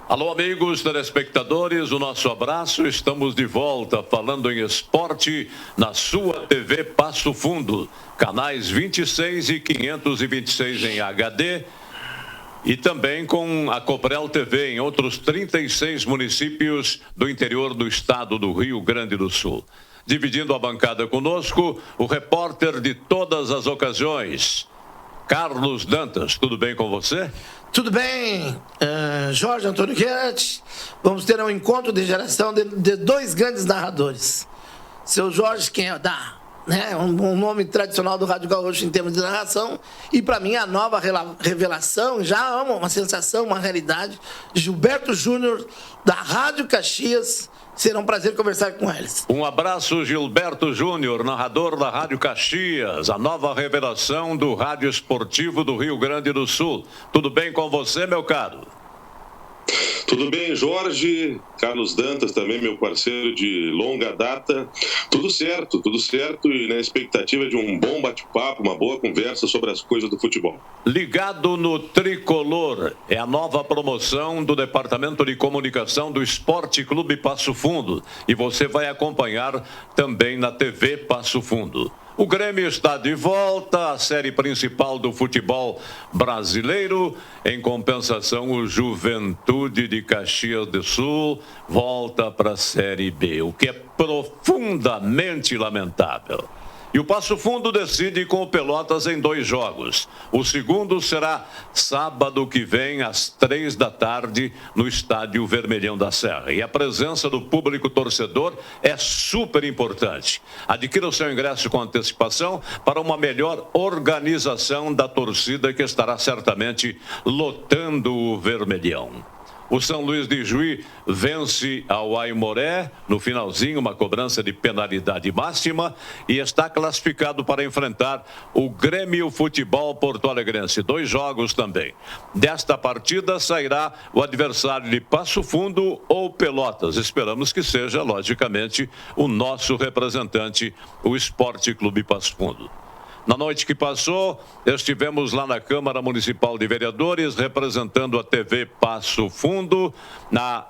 Alô, amigos telespectadores, o nosso abraço. Estamos de volta falando em esporte na sua TV Passo Fundo. Canais 26 e 526 em HD. E também com a Coprel TV em outros 36 municípios do interior do estado do Rio Grande do Sul. Dividindo a bancada conosco, o repórter de todas as ocasiões, Carlos Dantas. Tudo bem com você? Tudo bem, Jorge Antônio Gerard. Vamos ter um encontro de geração de dois grandes narradores. Seu Jorge, quem é um nome tradicional do Rádio Gaúcho em termos de narração, e para mim a nova revelação, já uma sensação, uma realidade, Gilberto Júnior, da Rádio Caxias. Será um prazer conversar com eles. Um abraço, Gilberto Júnior, narrador da Rádio Caxias, a nova revelação do rádio esportivo do Rio Grande do Sul. Tudo bem com você, meu caro? Tudo bem, Jorge, Carlos Dantas também, meu parceiro de longa data. Tudo certo e na expectativa de um bom bate-papo, uma boa conversa sobre as coisas do futebol. Ligado no Tricolor, é a nova promoção do Departamento de Comunicação do Esporte Clube Passo Fundo, e você vai acompanhar também na TV Passo Fundo. O Grêmio está de volta à série principal do futebol brasileiro. Em compensação, o Juventude de Caxias do Sul volta para a Série B, o que é profundamente lamentável. E o Passo Fundo decide com o Pelotas em 2 jogos. O segundo será sábado que vem, às 3 da tarde, no estádio Vermelhão da Serra. E a presença do público torcedor é super importante. Adquira o seu ingresso com antecipação para uma melhor organização da torcida, que estará certamente lotando o Vermelhão. O São Luís de Juí vence ao Aimoré no finalzinho, uma cobrança de penalidade máxima, e está classificado para enfrentar o Grêmio Futebol Porto Alegrense. 2 jogos também. Desta partida sairá o adversário de Passo Fundo ou Pelotas. Esperamos que seja, logicamente, o nosso representante, o Esporte Clube Passo Fundo. Na noite que passou, estivemos lá na Câmara Municipal de Vereadores, representando a TV Passo Fundo, na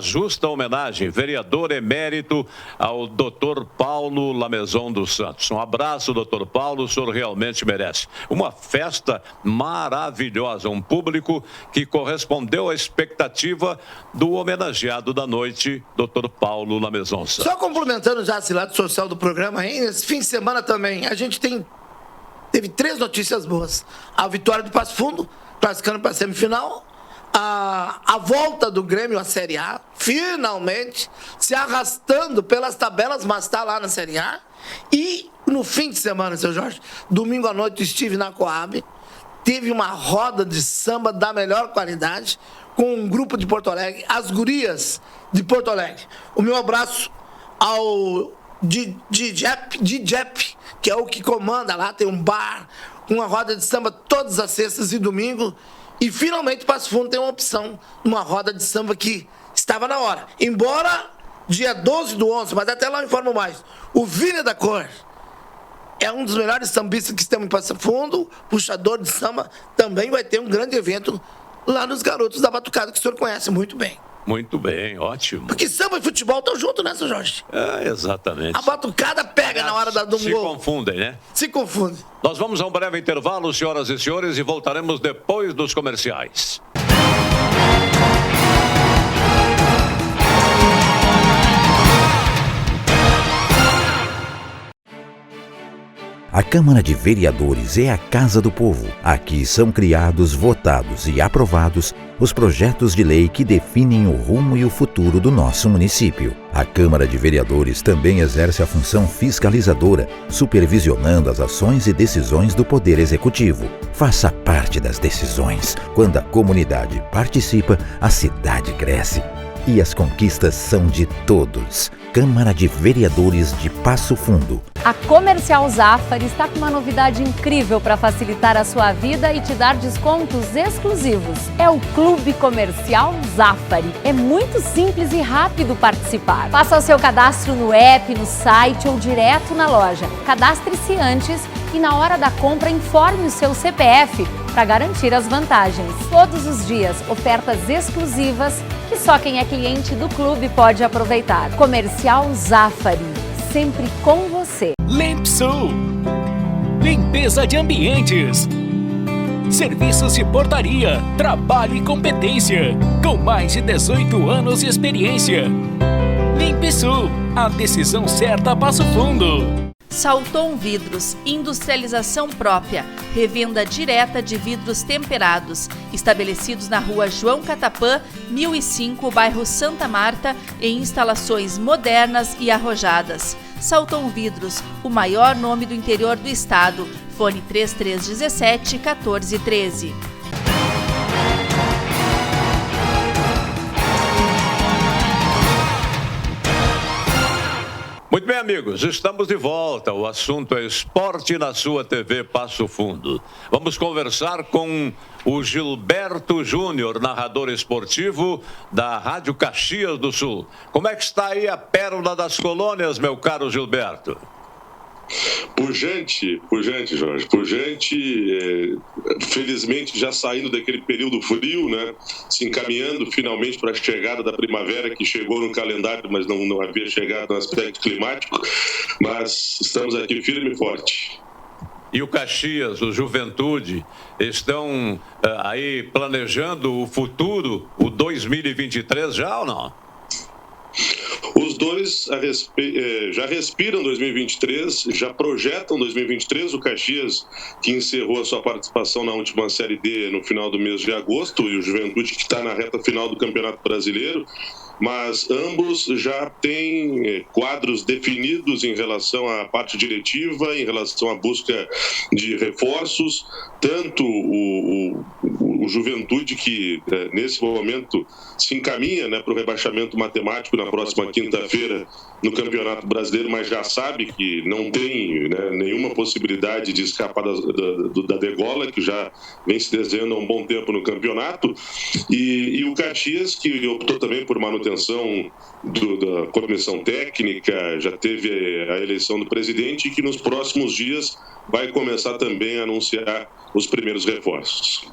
justa homenagem, vereador emérito ao Dr. Paulo Lamezon dos Santos. Um abraço, Dr. Paulo, o senhor realmente merece. Uma festa maravilhosa, um público que correspondeu à expectativa do homenageado da noite, Dr. Paulo Lamezon dos Santos. Só complementando já esse lado social do programa, aí, nesse fim de semana também, a gente teve 3 notícias boas. A vitória do Passo Fundo, classificando para a semifinal. A volta do Grêmio à Série A, finalmente, se arrastando pelas tabelas, mas está lá na Série A. E no fim de semana, seu Jorge, domingo à noite, estive na Coab, teve uma roda de samba da melhor qualidade, com um grupo de Porto Alegre, as gurias de Porto Alegre. O meu abraço ao Djep, que é o que comanda lá, tem um bar, uma roda de samba todas as sextas e domingo. E finalmente Passo Fundo tem uma opção, uma roda de samba que estava na hora. Embora dia 12 do 11, mas até lá eu informo mais. O Vini da Cor é um dos melhores sambistas que temos em Passo Fundo, puxador de samba, também vai ter um grande evento lá nos Garotos da Batucada, que o senhor conhece muito bem. Muito bem, ótimo. Porque samba e futebol estão juntos, né, seu Jorge? Exatamente. A batucada pega na hora do Se confundem, né? Se confundem. Nós vamos a um breve intervalo, senhoras e senhores, e voltaremos depois dos comerciais. A Câmara de Vereadores é a Casa do Povo. Aqui são criados, votados e aprovados os projetos de lei que definem o rumo e o futuro do nosso município. A Câmara de Vereadores também exerce a função fiscalizadora, supervisionando as ações e decisões do Poder Executivo. Faça parte das decisões. Quando a comunidade participa, a cidade cresce. E as conquistas são de todos. Câmara de Vereadores de Passo Fundo. A Comercial Zafari está com uma novidade incrível para facilitar a sua vida e te dar descontos exclusivos. É o Clube Comercial Zafari. É muito simples e rápido participar. Faça o seu cadastro no app, no site ou direto na loja. Cadastre-se antes E na hora da compra, informe o seu CPF para garantir as vantagens. Todos os dias, ofertas exclusivas que só quem é cliente do clube pode aproveitar. Comercial Zafari, sempre com você. Lempsul, limpeza de ambientes, serviços de portaria, trabalho e competência, com mais de 18 anos de experiência. Lempsul, a decisão certa a Passo Fundo. Salton Vidros, industrialização própria, revenda direta de vidros temperados, estabelecidos na rua João Catapã, 1005, bairro Santa Marta, em instalações modernas e arrojadas. Salton Vidros, o maior nome do interior do estado. Fone 3317 1413. Muito bem, amigos, estamos de volta. O assunto é esporte na sua TV Passo Fundo. Vamos conversar com o Gilberto Júnior, narrador esportivo da Rádio Caxias do Sul. Como é que está aí a pérola das colônias, meu caro Gilberto? Pujante, Jorge, pujante, felizmente já saindo daquele período frio, né? Se encaminhando finalmente para a chegada da primavera, que chegou no calendário, mas não havia chegado no aspecto climático, mas estamos aqui firme e forte. E o Caxias, o Juventude, estão aí planejando o futuro, o 2023 já ou não? Os dois já respiram 2023, já projetam 2023. O Caxias, que encerrou a sua participação na última Série D no final do mês de agosto, e o Juventude, que está na reta final do Campeonato Brasileiro, mas ambos já têm quadros definidos em relação à parte diretiva, em relação à busca de reforços. Tanto o Juventude, que nesse momento se encaminha, né, para o rebaixamento matemático na próxima quinta-feira no Campeonato Brasileiro, mas já sabe que não tem, né, nenhuma possibilidade de escapar da degola, que já vem se desenhando há um bom tempo no campeonato. E o Caxias, que optou também por manutenção da comissão técnica, já teve a eleição do presidente, e que nos próximos dias vai começar também a anunciar os primeiros reforços.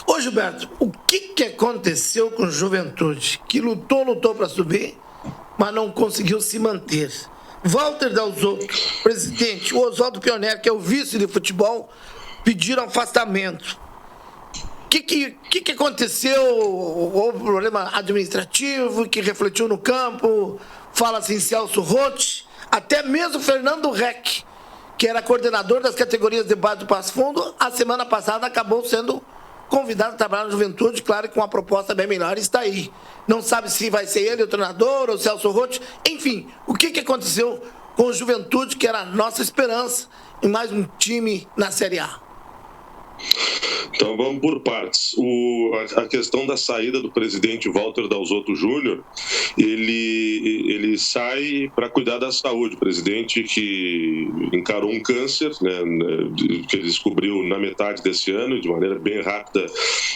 Ô Gilberto, o que aconteceu com o Juventude? Que lutou para subir, mas não conseguiu se manter. Walter Dalzotto, presidente, o Oswaldo Pioneiro, que é o vice de futebol, pediram afastamento. O que aconteceu? Houve problema administrativo que refletiu no campo? Fala-se em Celso Rotti, até mesmo Fernando Reck, que era coordenador das categorias de base do Passo Fundo, a semana passada acabou sendo convidado a trabalhar na Juventude, claro que com uma proposta bem melhor, está aí. Não sabe se vai ser ele o treinador ou Celso Rotti. Enfim, o que aconteceu com o Juventude, que era a nossa esperança em mais um time na Série A? Então vamos por partes. A questão da saída do presidente Walter Dalzotto Júnior, ele sai para cuidar da saúde. O presidente que encarou um câncer, né, que ele descobriu na metade desse ano, de maneira bem rápida,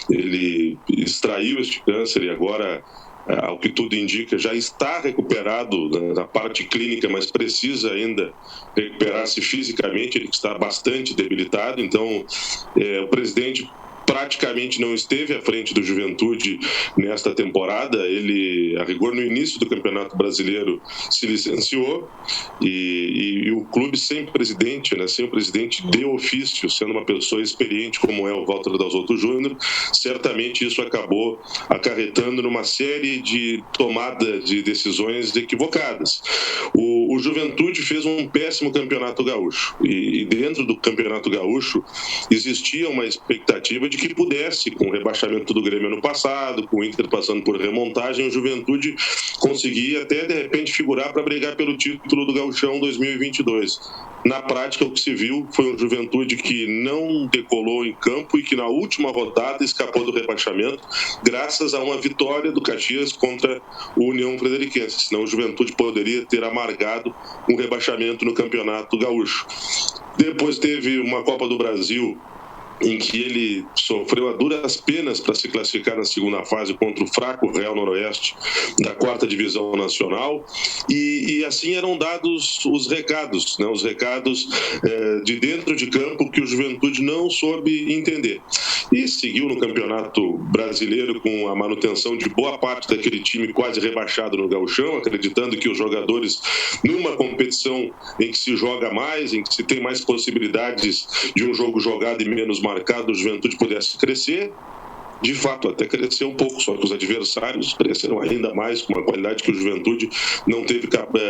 ele extraiu este câncer e agora, ao que tudo indica, já está recuperado na parte clínica, mas precisa ainda recuperar-se fisicamente. Ele está bastante debilitado. Então, o presidente praticamente não esteve à frente do Juventude nesta temporada. Ele, a rigor, no início do Campeonato Brasileiro, se licenciou e o clube sem presidente, né, sem o presidente de ofício, sendo uma pessoa experiente como é o Walter Dalzotto Júnior, certamente isso acabou acarretando numa série de tomada de decisões equivocadas. O Juventude fez um péssimo Campeonato Gaúcho e dentro do Campeonato Gaúcho existia uma expectativa de que pudesse, com o rebaixamento do Grêmio ano passado, com o Inter passando por remontagem, o Juventude conseguia até, de repente, figurar para brigar pelo título do Gauchão 2022. Na prática, o que se viu foi um Juventude que não decolou em campo e que na última rodada escapou do rebaixamento, graças a uma vitória do Caxias contra o União Frederiquense. Senão o Juventude poderia ter amargado um rebaixamento no Campeonato Gaúcho. Depois teve uma Copa do Brasil em que ele sofreu a duras penas para se classificar na segunda fase contra o fraco Real Noroeste da 4ª Divisão Nacional, e assim eram dados os recados, né? Os recados de dentro de campo que o Juventude não soube entender. E seguiu no Campeonato Brasileiro com a manutenção de boa parte daquele time quase rebaixado no Gauchão, acreditando que os jogadores, numa competição em que se joga mais, em que se tem mais possibilidades de um jogo jogado e menos marcado, o Juventude pudesse crescer. De fato, até cresceu um pouco, só que os adversários cresceram ainda mais, com uma qualidade que o Juventude não teve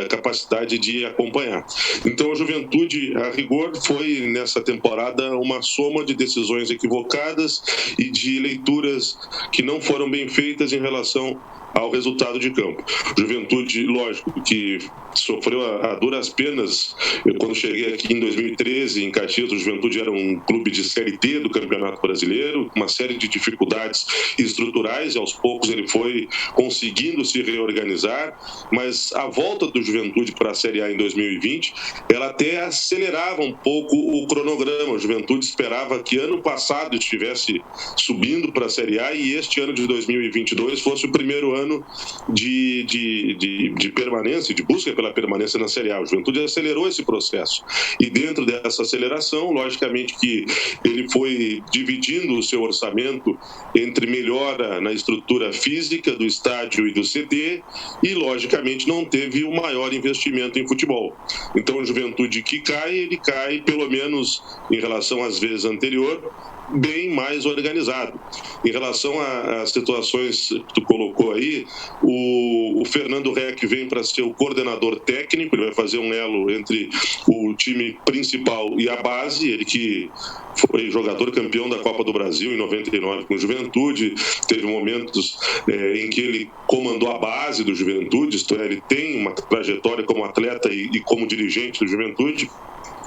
capacidade de acompanhar. Então, a Juventude, a rigor, foi nessa temporada uma soma de decisões equivocadas e de leituras que não foram bem feitas em relação ao resultado de campo. Juventude, lógico, que sofreu a duras penas. Eu, quando cheguei aqui em 2013, em Caxias, o Juventude era um clube de Série D do Campeonato Brasileiro, uma série de dificuldades estruturais, e aos poucos ele foi conseguindo se reorganizar, mas a volta do Juventude para a Série A em 2020, ela até acelerava um pouco o cronograma. O Juventude esperava que ano passado estivesse subindo para a Série A e este ano de 2022 fosse o primeiro ano de permanência, de busca pela permanência na Série A. O Juventude acelerou esse processo. E dentro dessa aceleração, logicamente que ele foi dividindo o seu orçamento entre melhora na estrutura física do estádio e do CT e, logicamente, não teve o maior investimento em futebol. Então, o Juventude que cai, ele cai, pelo menos em relação às vezes anteriores, bem mais organizado. Em relação às situações que tu colocou aí, o Fernando Reck vem para ser o coordenador técnico, ele vai fazer um elo entre o time principal e a base, ele que foi jogador campeão da Copa do Brasil em 99 com o Juventude, teve momentos em que ele comandou a base do Juventude, isto é, ele tem uma trajetória como atleta e como dirigente do Juventude.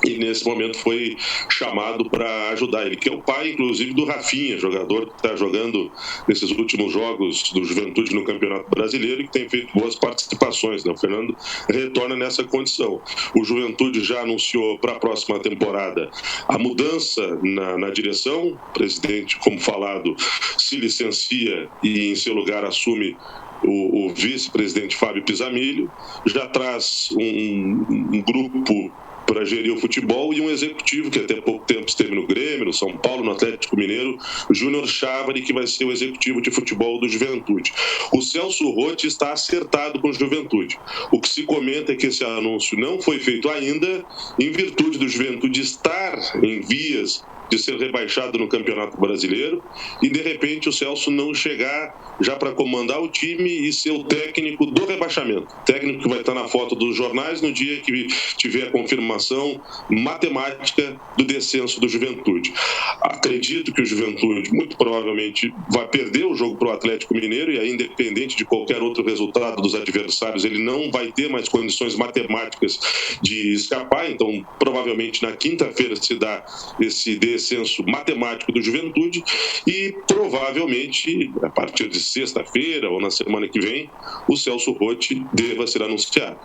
E nesse momento foi chamado para ajudar ele, que é o pai, inclusive, do Rafinha, jogador que está jogando nesses últimos jogos do Juventude no Campeonato Brasileiro e que tem feito boas participações, né? O Fernando retorna nessa condição. O Juventude já anunciou para a próxima temporada a mudança na direção. O presidente, como falado, se licencia e em seu lugar assume o vice-presidente Fábio Pisamilho. Já traz um grupo para gerir o futebol e um executivo que até pouco tempo esteve no Grêmio, no São Paulo, no Atlético Mineiro, Júnior Chávari, que vai ser o executivo de futebol do Juventude. O Celso Roth está acertado com o Juventude. O que se comenta é que esse anúncio não foi feito ainda em virtude do Juventude estar em vias de ser rebaixado no Campeonato Brasileiro e, de repente, o Celso não chegar já para comandar o time e ser o técnico do rebaixamento. Técnico que vai estar na foto dos jornais no dia que tiver a confirmação matemática do descenso do Juventude. Acredito que o Juventude, muito provavelmente, vai perder o jogo para o Atlético Mineiro e aí, independente de qualquer outro resultado dos adversários, ele não vai ter mais condições matemáticas de escapar. Então, provavelmente, na quinta-feira se dá esse descenso matemático do Juventude e provavelmente a partir de sexta-feira ou na semana que vem o Celso Roth deva ser anunciado.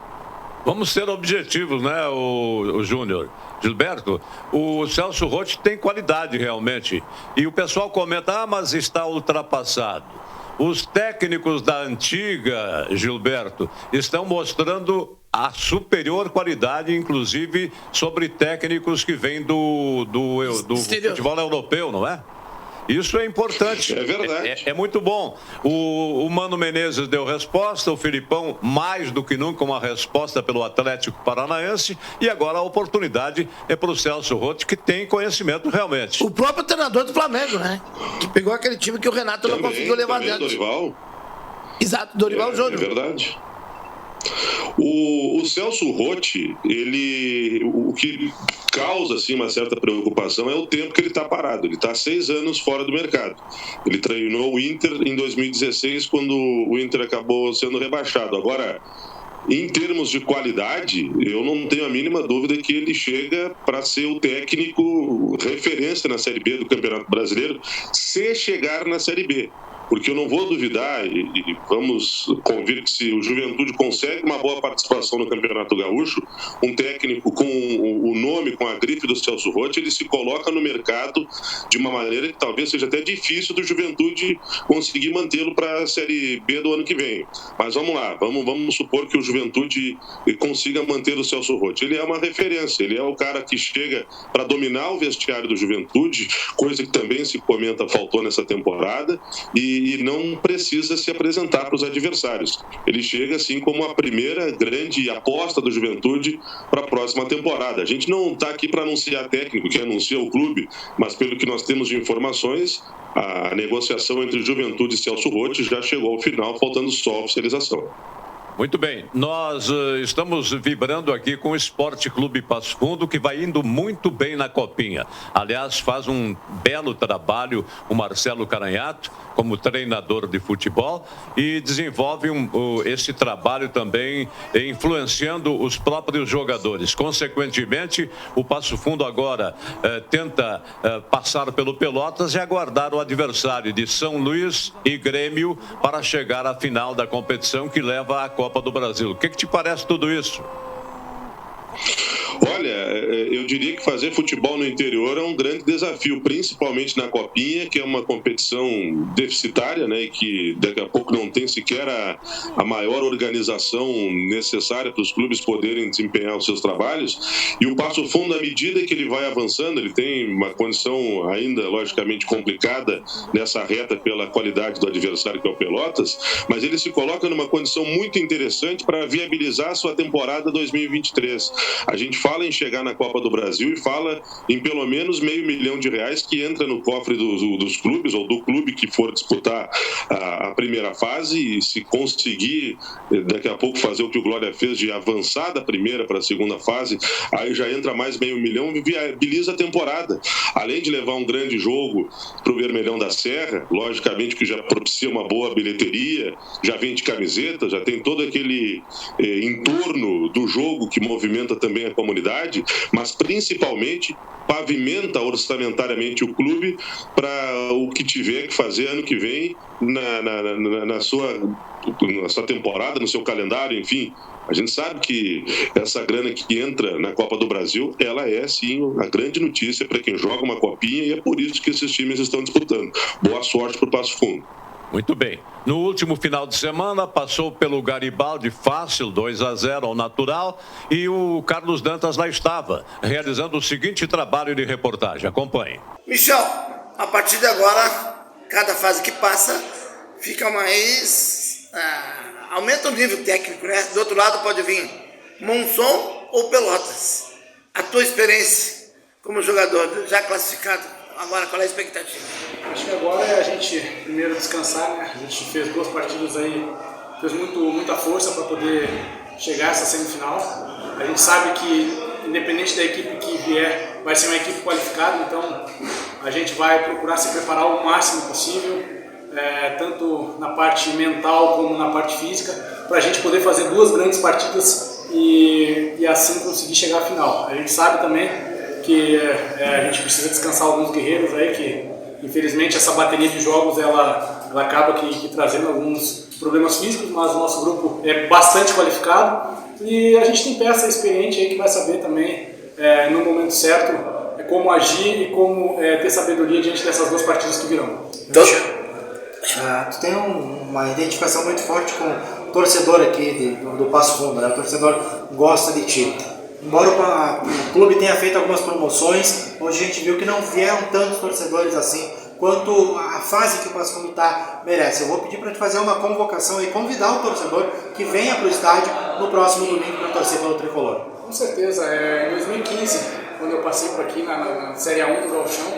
Vamos ser objetivos, né, o Júnior? Gilberto, o Celso Roth tem qualidade realmente e o pessoal comenta, mas está ultrapassado. Os técnicos da antiga, Gilberto, estão mostrando a superior qualidade, inclusive, sobre técnicos que vêm do futebol europeu, não é? Isso é importante. É verdade. É muito bom. O Mano Menezes deu resposta, o Filipão, mais do que nunca, uma resposta pelo Atlético Paranaense, e agora a oportunidade é para o Celso Roth, que tem conhecimento realmente. O próprio treinador do Flamengo, né? Que pegou aquele time que o Renato não conseguiu levar dentro. Dorival. Exato, Dorival Júnior. É verdade. O Celso Roth, o que causa assim, uma certa preocupação é o tempo que ele está parado. Ele está 6 anos fora do mercado. Ele treinou o Inter em 2016, quando o Inter acabou sendo rebaixado. Agora, Em termos de qualidade, eu não tenho a mínima dúvida que ele chega para ser o técnico referência na Série B do Campeonato Brasileiro, se chegar na Série B. Porque eu não vou duvidar, e vamos convir que se o Juventude consegue uma boa participação no Campeonato Gaúcho, um técnico com o nome, com a grife do Celso Roth, ele se coloca no mercado de uma maneira que talvez seja até difícil do Juventude conseguir mantê-lo para a Série B do ano que vem. Mas vamos lá, vamos supor que o Juventude consiga manter o Celso Roth. Ele é uma referência, ele é o cara que chega para dominar o vestiário do Juventude, coisa que também se comenta faltou nessa temporada, e não precisa se apresentar para os adversários. Ele chega assim como a primeira grande aposta do Juventude para a próxima temporada. A gente não está aqui para anunciar técnico, que anuncia o clube, mas pelo que nós temos de informações, a negociação entre Juventude e Celso Roth já chegou ao final, faltando só a oficialização. Muito bem, nós estamos vibrando aqui com o Esporte Clube Passo Fundo, que vai indo muito bem na Copinha. Aliás, faz um belo trabalho o Marcelo Caranhato, como treinador de futebol, e desenvolve esse trabalho também influenciando os próprios jogadores. Consequentemente, o Passo Fundo agora tenta passar pelo Pelotas e aguardar o adversário de São Luís e Grêmio para chegar à final da competição que leva à Copa do Brasil. O que te parece tudo isso? Olha, eu diria que fazer futebol no interior é um grande desafio, principalmente na Copinha, que é uma competição deficitária, né, e que daqui a pouco não tem sequer a maior organização necessária para os clubes poderem desempenhar os seus trabalhos. E o Passo Fundo, à medida que ele vai avançando, ele tem uma condição ainda, logicamente, complicada nessa reta pela qualidade do adversário, que é o Pelotas, mas ele se coloca numa condição muito interessante para viabilizar a sua temporada 2023. A gente fala em chegar na Copa do Brasil e fala em pelo menos R$500 milhão que entra no cofre dos clubes, ou do clube que for disputar a primeira fase, e se conseguir daqui a pouco fazer o que o Glória fez de avançar da primeira para a segunda fase, aí já entra mais R$500 milhões e viabiliza a temporada. Além de levar um grande jogo para o Vermelhão da Serra, logicamente que já propicia uma boa bilheteria, já vende camiseta, já tem todo aquele entorno do jogo que movimenta também a comunidade, mas principalmente pavimenta orçamentariamente o clube para o que tiver que fazer ano que vem na sua temporada, no seu calendário, enfim. A gente sabe que essa grana que entra na Copa do Brasil, ela é sim a grande notícia para quem joga uma copinha, e é por isso que esses times estão disputando. Boa sorte para o Passo Fundo. Muito bem. No último final de semana, passou pelo Garibaldi fácil, 2-0 ao natural, e o Carlos Dantas lá estava, realizando o seguinte trabalho de reportagem. Acompanhe. Michel, a partir de agora, cada fase que passa, fica mais... aumenta o nível técnico, né? Do outro lado pode vir Monson ou Pelotas. A tua experiência como jogador, já classificado, agora qual é a expectativa? Acho que agora é a gente primeiro descansar, né? A gente fez 2 partidas aí, fez muita força para poder chegar a essa semifinal. A gente sabe que, independente da equipe que vier, vai ser uma equipe qualificada, então a gente vai procurar se preparar o máximo possível, tanto na parte mental como na parte física, para a gente poder fazer 2 grandes partidas e assim conseguir chegar à final. A gente sabe também que a gente precisa descansar alguns guerreiros aí, que infelizmente essa bateria de jogos ela acaba que trazendo alguns problemas físicos, mas o nosso grupo é bastante qualificado e a gente tem peça experiente aí que vai saber também no momento certo como agir e como ter sabedoria diante dessas 2 partidas que virão. Então, tu tem uma identificação muito forte com o torcedor aqui do Passo Fundo, né? O torcedor gosta de ti. Embora o clube tenha feito algumas promoções, hoje a gente viu que não vieram tantos torcedores assim quanto a fase que o Passo Fundo merece. Eu vou pedir para te fazer uma convocação e convidar o torcedor que venha para o estádio no próximo domingo para torcer pelo Tricolor. Com certeza. Em 2015, quando eu passei por aqui na Série A1 do Gauchão,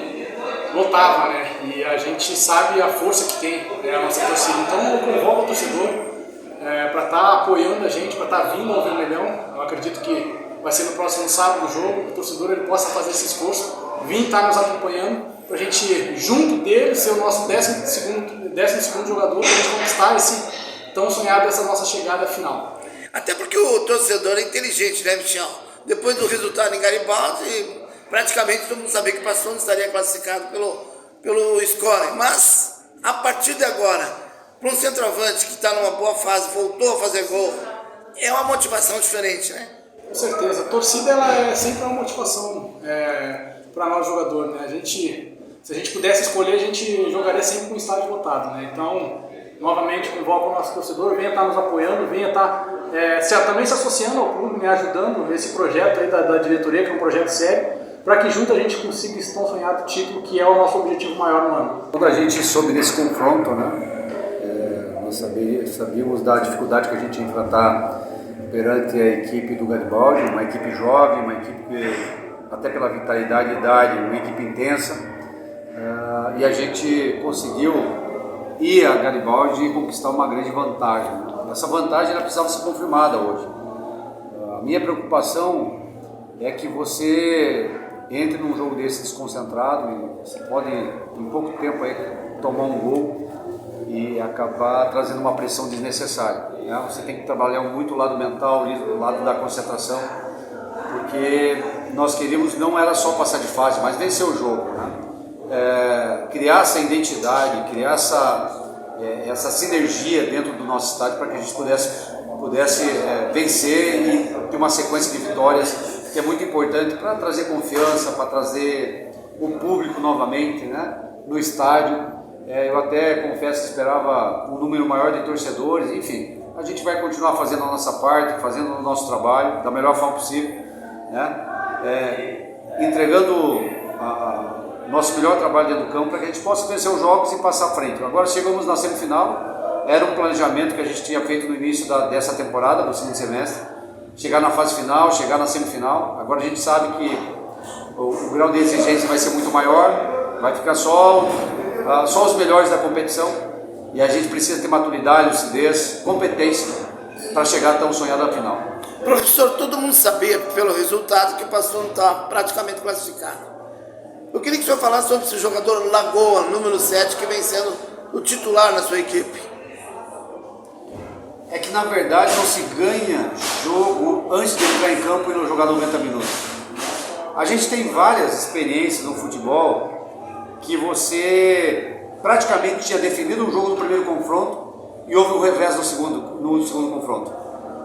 lotava, né? E a gente sabe a força que tem a nossa torcida. Então eu convoco o torcedor para estar apoiando a gente, para estar vindo ao Vermelhão. Eu acredito que vai ser no próximo sábado o jogo, o torcedor ele possa fazer esse esforço, vir estar nos acompanhando, para a gente, junto dele, ser o nosso 12º jogador, para a gente conquistar esse tão sonhado, essa nossa chegada final. Até porque o torcedor é inteligente, né, Michel? Depois do resultado em Garibaldi, praticamente todo mundo sabia que o Passo Fundo estaria classificado pelo score. Mas, a partir de agora, para um centroavante que está numa boa fase, voltou a fazer gol, é uma motivação diferente, né? Com certeza. A torcida ela é sempre uma motivação para nós jogadores, né? Se a gente pudesse escolher, a gente jogaria sempre com o estádio lotado, né? Então, novamente, convoco o nosso torcedor, venha estar nos apoiando, venha estar também se associando ao clube, me ajudando nesse projeto aí da diretoria, que é um projeto sério, para que junto a gente consiga esse tão sonhado título, que é o nosso objetivo maior no ano. Quando a gente soube desse confronto, né, nós sabíamos da dificuldade que a gente ia enfrentar perante a equipe do Garibaldi, uma equipe jovem, uma equipe que, até pela vitalidade e idade, uma equipe intensa, e a gente conseguiu ir a Garibaldi e conquistar uma grande vantagem. Essa vantagem ela precisava ser confirmada hoje. A minha preocupação é que você entre num jogo desse desconcentrado e você pode, em pouco tempo, aí, tomar um gol e acabar trazendo uma pressão desnecessária. Né? Você tem que trabalhar muito o lado mental, o lado da concentração, porque nós queríamos, não era só passar de fase, mas vencer o jogo. Né? Criar essa identidade, criar essa sinergia dentro do nosso estádio para que a gente pudesse vencer e ter uma sequência de vitórias, que é muito importante para trazer confiança, para trazer o público novamente, né, no estádio. Eu até confesso que esperava um número maior de torcedores, enfim, a gente vai continuar fazendo a nossa parte, fazendo o nosso trabalho da melhor forma possível, né, entregando o nosso melhor trabalho dentro do campo para que a gente possa vencer os jogos e passar à frente. Agora chegamos na semifinal, era um planejamento que a gente tinha feito no início dessa temporada, do segundo semestre, chegar na fase final, chegar na semifinal. Agora a gente sabe que o grau de exigência vai ser muito maior, vai ficar só os melhores da competição, e a gente precisa ter maturidade, lucidez, competência para chegar tão sonhado à final. Professor, todo mundo sabia pelo resultado que o Passo Fundo está praticamente classificado. Eu queria que o senhor falasse sobre esse jogador Lagoa, número 7, que vem sendo o titular na sua equipe. É que na verdade não se ganha jogo antes de entrar em campo e não jogar 90 minutos. A gente tem várias experiências no futebol que você praticamente tinha definido um jogo no primeiro confronto e houve o revés no segundo confronto.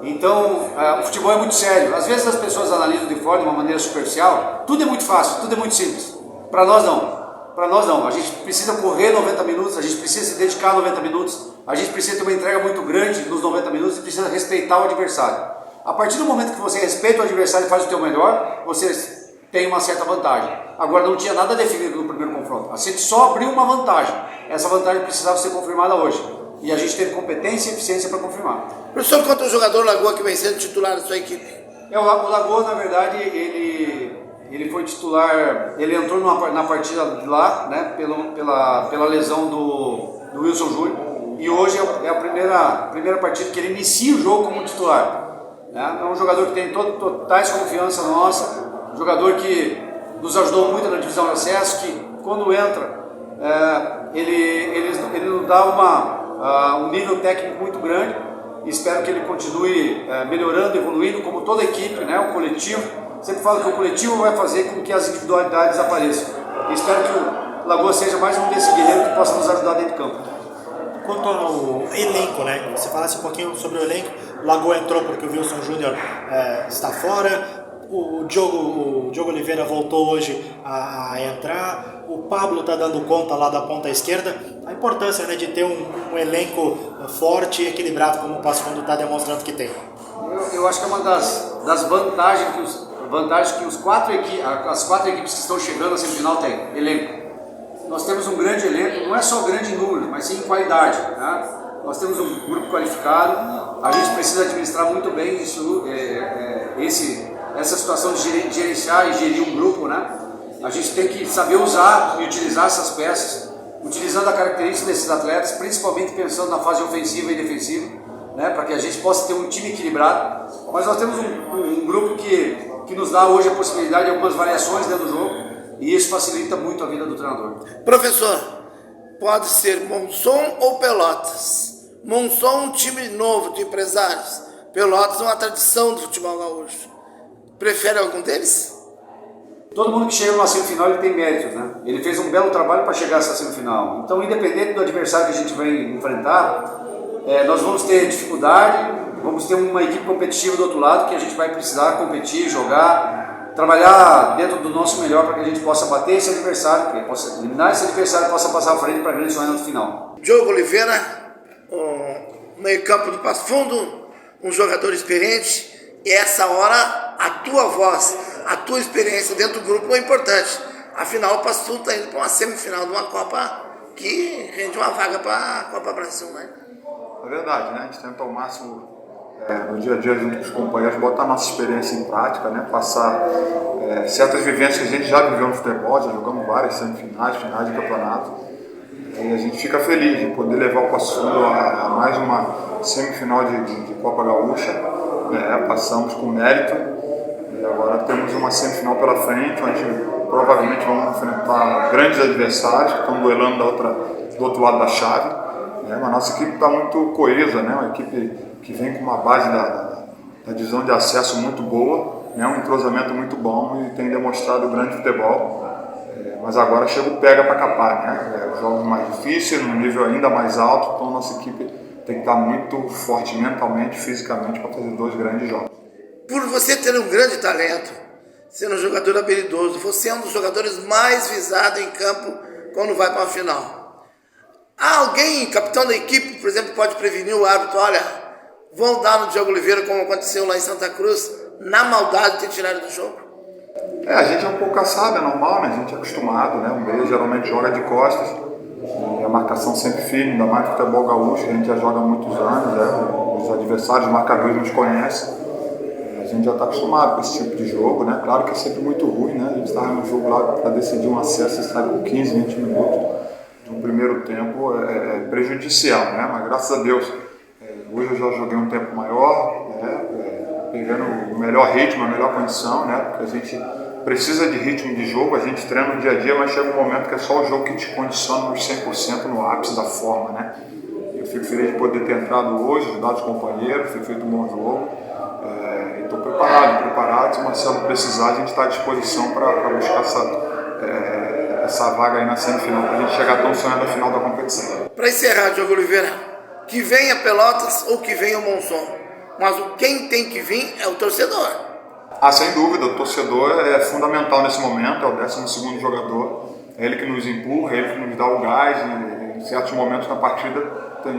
Então, o futebol é muito sério. Às vezes as pessoas analisam de fora de uma maneira superficial, tudo é muito fácil, tudo é muito simples. Para nós não. Para nós não. A gente precisa correr 90 minutos, a gente precisa se dedicar 90 minutos, a gente precisa ter uma entrega muito grande nos 90 minutos e precisa respeitar o adversário. A partir do momento que você respeita o adversário e faz o teu melhor, você tem uma certa vantagem. Agora não tinha nada definido no primeiro confronto. A gente só abriu uma vantagem. Essa vantagem precisava ser confirmada hoje. E a gente teve competência e eficiência para confirmar. Professor, quanto ao jogador Lagoa que vem sendo titular da sua equipe? O Lagoa, na verdade, ele foi titular, ele entrou na partida lá, né, pela lesão do Wilson Júnior, e hoje é a primeira partida que ele inicia o jogo como titular. Né? É um jogador que tem totais confiança nossa, um jogador que nos ajudou muito na divisão de acesso, que quando entra, ele nos dá um nível técnico muito grande, e espero que ele continue melhorando, evoluindo, como toda a equipe, né, o coletivo. Sempre falo que o coletivo vai fazer com que as individualidades apareçam. E espero que o Lagoa seja mais um desse guerreiro que possa nos ajudar dentro do campo. Quanto ao elenco, né? Você falasse um pouquinho sobre o elenco. O Lagoa entrou porque o Wilson Júnior está fora. O Diogo Oliveira voltou hoje a entrar. O Pablo está dando conta lá da ponta esquerda. A importância, né, de ter um elenco forte e equilibrado, como o Passo Fundo está demonstrando que tem. Eu acho que é uma das vantagens que as quatro equipes que estão chegando à semifinal têm. Elenco. Nós temos um grande elenco, não é só grande em número, mas sim em qualidade. Né? Nós temos um grupo qualificado, a gente precisa administrar muito bem essa situação de gerenciar e gerir um grupo. Né? A gente tem que saber usar e utilizar essas peças, utilizando a característica desses atletas, principalmente pensando na fase ofensiva e defensiva, né? Para que a gente possa ter um time equilibrado. Mas nós temos um grupo que nos dá hoje a possibilidade de algumas variações dentro do jogo, e isso facilita muito a vida do treinador. Professor, pode ser Monson ou Pelotas? Monson, um time novo de empresários. Pelotas é uma tradição do futebol gaúcho. Prefere algum deles? Todo mundo que chega numa semifinal ele tem méritos, né? Ele fez um belo trabalho para chegar a essa semifinal. Então, independente do adversário que a gente vai enfrentar, nós vamos ter dificuldade, vamos ter uma equipe competitiva do outro lado que a gente vai precisar competir, jogar, trabalhar dentro do nosso melhor para que a gente possa bater esse adversário, que possa eliminar esse adversário e possa passar à frente para a grande sonho no final. Diogo Oliveira, o meio-campo do Passo Fundo, um jogador experiente, e essa hora a tua voz, a tua experiência dentro do grupo é importante. Afinal, o Passo Fundo está indo para uma semifinal de uma Copa que rende uma vaga para a Copa Brasil, né? É verdade, né? A gente tenta ao máximo, no dia a dia, junto com os companheiros, botar a nossa experiência em prática, né? Passar certas vivências que a gente já viveu no futebol, já jogamos várias semifinais, finais de campeonato. E a gente fica feliz de poder levar o Passo Fundo a mais uma semifinal de Copa Gaúcha. Passamos com mérito e agora temos uma semifinal pela frente, onde provavelmente vamos enfrentar grandes adversários que estão duelando do outro lado da chave. A nossa equipe está muito coesa, né? Uma equipe que vem com uma base da divisão de acesso muito boa, né? Um entrosamento muito bom e tem demonstrado grande futebol. Mas agora chega o pega para capar, né? Jogos mais difíceis, num nível ainda mais alto, então a nossa equipe tem que estar muito forte mentalmente, fisicamente, para fazer 2 grandes jogos. Por você ter um grande talento, sendo um jogador habilidoso, você é um dos jogadores mais visados em campo quando vai para a final. Há alguém, capitão da equipe, por exemplo, pode prevenir o árbitro, olha, vão dar no Diogo Oliveira, como aconteceu lá em Santa Cruz, na maldade de ter tirado do jogo? A gente é um pouco caçado, é normal, né? A gente é acostumado, né? O meia geralmente joga de costas. E a marcação sempre firme, ainda mais no futebol gaúcho, a gente já joga há muitos anos, né? Os adversários, os marcadores nos conhecem. A gente já está acostumado com esse tipo de jogo, né? Claro que é sempre muito ruim, né? A gente estava no jogo lá para decidir um acesso, você sai com 15, 20 minutos no primeiro tempo, é prejudicial, né? Mas graças a Deus, hoje eu já joguei um tempo maior, né? Pegando o melhor ritmo, a melhor condição, né? Porque a gente precisa de ritmo de jogo, a gente treina no dia a dia, mas chega um momento que é só o jogo que te condiciona nos 100% no ápice da forma, né? Eu fico feliz de poder ter entrado hoje, ajudar os companheiros, ter feito um bom jogo. Estou preparado, se o Marcelo precisar, a gente está à disposição para buscar essa vaga aí na semifinal, para a gente chegar tão sonhando na final da competição. Para encerrar, Diogo Oliveira, que venha Pelotas ou que venha o Monson, mas quem tem que vir é o torcedor. Sem dúvida, o torcedor é fundamental nesse momento, é o 12º jogador, é ele que nos empurra, é ele que nos dá o gás, e em certos momentos na partida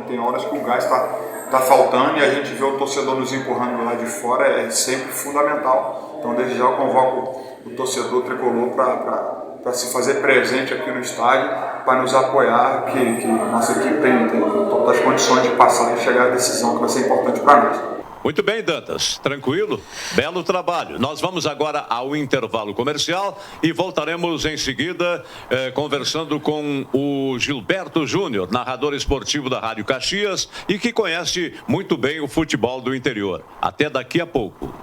tem horas que o gás está faltando e a gente vê o torcedor nos empurrando lá de fora, é sempre fundamental. Então desde já eu convoco o torcedor tricolor para se fazer presente aqui no estádio, para nos apoiar, que nossa equipe tem todas as condições de passar e chegar à decisão que vai ser importante para nós. Muito bem, Dantas. Tranquilo? Belo trabalho. Nós vamos agora ao intervalo comercial e voltaremos em seguida conversando com o Gilberto Júnior, narrador esportivo da Rádio Caxias e que conhece muito bem o futebol do interior. Até daqui a pouco.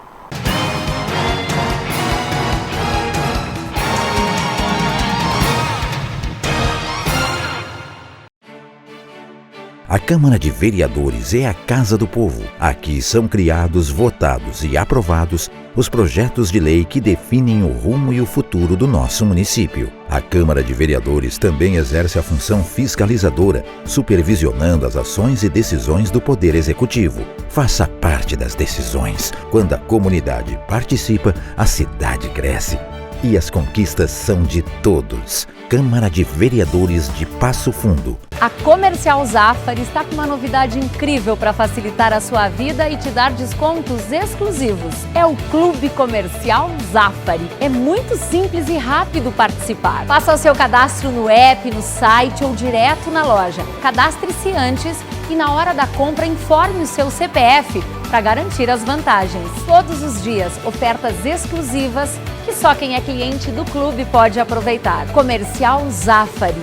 A Câmara de Vereadores é a Casa do Povo. Aqui são criados, votados e aprovados os projetos de lei que definem o rumo e o futuro do nosso município. A Câmara de Vereadores também exerce a função fiscalizadora, supervisionando as ações e decisões do Poder Executivo. Faça parte das decisões. Quando a comunidade participa, a cidade cresce. E as conquistas são de todos. Câmara de Vereadores de Passo Fundo. A Comercial Zafari está com uma novidade incrível para facilitar a sua vida e te dar descontos exclusivos. É o Clube Comercial Zafari. É muito simples e rápido participar. Faça o seu cadastro no app, no site ou direto na loja. Cadastre-se antes e na hora da compra informe o seu CPF para garantir as vantagens. Todos os dias, ofertas exclusivas que só quem é cliente do clube pode aproveitar. Comercial Zafari,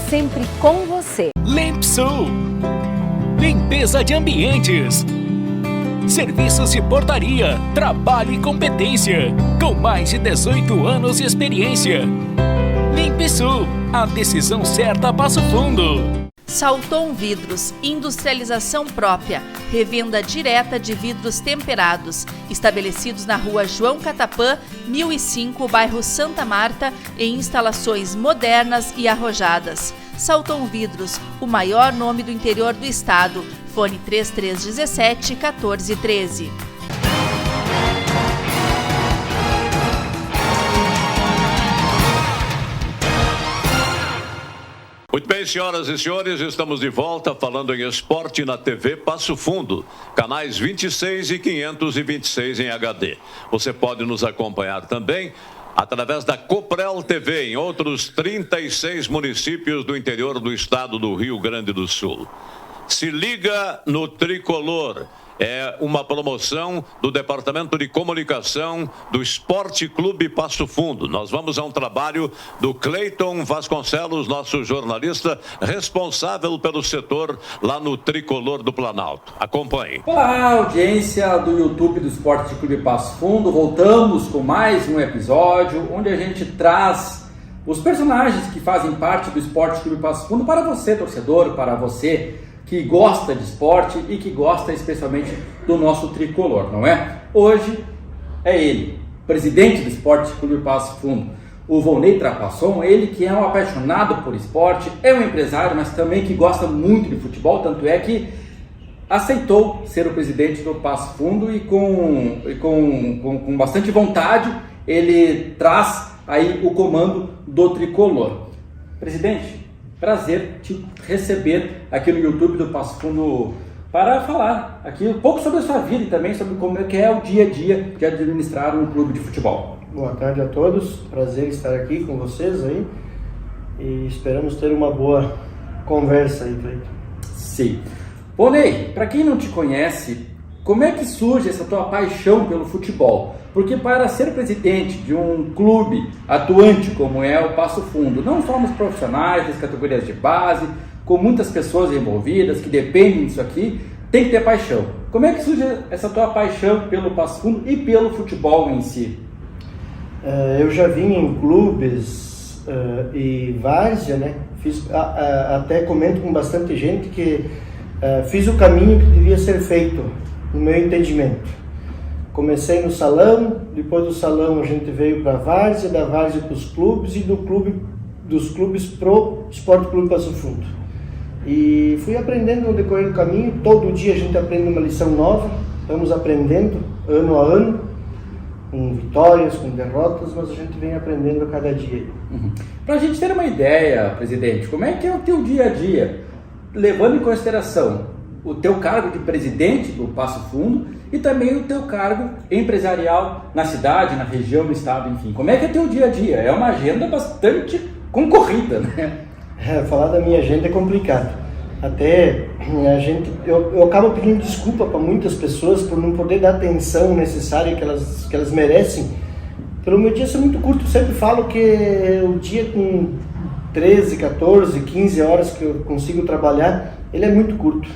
sempre com você. Limpsul, limpeza de ambientes, serviços de portaria, trabalho e competência, com mais de 18 anos de experiência. Limpsul, a decisão certa a Passo Fundo. Salton Vidros, industrialização própria, revenda direta de vidros temperados, estabelecidos na rua João Catapã, 1005, bairro Santa Marta, em instalações modernas e arrojadas. Salton Vidros, o maior nome do interior do estado. Fone 3317 1413. Muito bem, senhoras e senhores, estamos de volta falando em esporte na TV Passo Fundo, canais 26 e 526 em HD. Você pode nos acompanhar também através da Coprel TV em outros 36 municípios do interior do estado do Rio Grande do Sul. Se liga no Tricolor. É uma promoção do Departamento de Comunicação do Esporte Clube Passo Fundo. Nós vamos a um trabalho do Cleiton Vasconcelos, nosso jornalista responsável pelo setor lá no Tricolor do Planalto. Acompanhe. Olá, audiência do YouTube do Esporte Clube Passo Fundo. Voltamos com mais um episódio onde a gente traz os personagens que fazem parte do Esporte Clube Passo Fundo para você, torcedor, para você que gosta de esporte e que gosta especialmente do nosso tricolor, não é? Hoje é ele, presidente do Esporte Clube Passo Fundo, o Volney Trapasson, ele que é um apaixonado por esporte, é um empresário, mas também que gosta muito de futebol, tanto é que aceitou ser o presidente do Passo Fundo e com bastante vontade ele traz aí o comando do tricolor. Presidente, prazer te receber aqui no YouTube do Passo Fundo para falar aqui um pouco sobre a sua vida e também sobre como é que é o dia a dia de administrar um clube de futebol. Boa tarde a todos, prazer estar aqui com vocês aí e esperamos ter uma boa conversa aí, Cleiton. Sim. Volney, para quem não te conhece, como é que surge essa tua paixão pelo futebol? Porque para ser presidente de um clube atuante como é o Passo Fundo, não somos profissionais das categorias de base, com muitas pessoas envolvidas que dependem disso aqui, tem que ter paixão. Como é que surge essa tua paixão pelo Passo Fundo e pelo futebol em si? Eu já vim em clubes e várzea, né? Até comento com bastante gente que fiz o caminho que devia ser feito, no meu entendimento. Comecei no salão, depois do salão a gente veio para a várzea, da várzea para os clubes e dos clubes pro Esporte Clube Passo Fundo. E fui aprendendo no decorrer do caminho, todo dia a gente aprende uma lição nova, estamos aprendendo ano a ano, com vitórias, com derrotas, mas a gente vem aprendendo a cada dia. Para a gente ter uma ideia, presidente, como é que é o teu dia a dia, levando em consideração o teu cargo de presidente do Passo Fundo e também o teu cargo empresarial na cidade, na região, no estado, enfim. Como é que é o teu dia a dia? É uma agenda bastante concorrida, né? Falar da minha agenda é complicado. Até eu acabo pedindo desculpa para muitas pessoas por não poder dar a atenção necessária que elas merecem. Pelo meu dia ser muito curto, eu sempre falo que o dia com 13, 14, 15 horas que eu consigo trabalhar, ele é muito curto.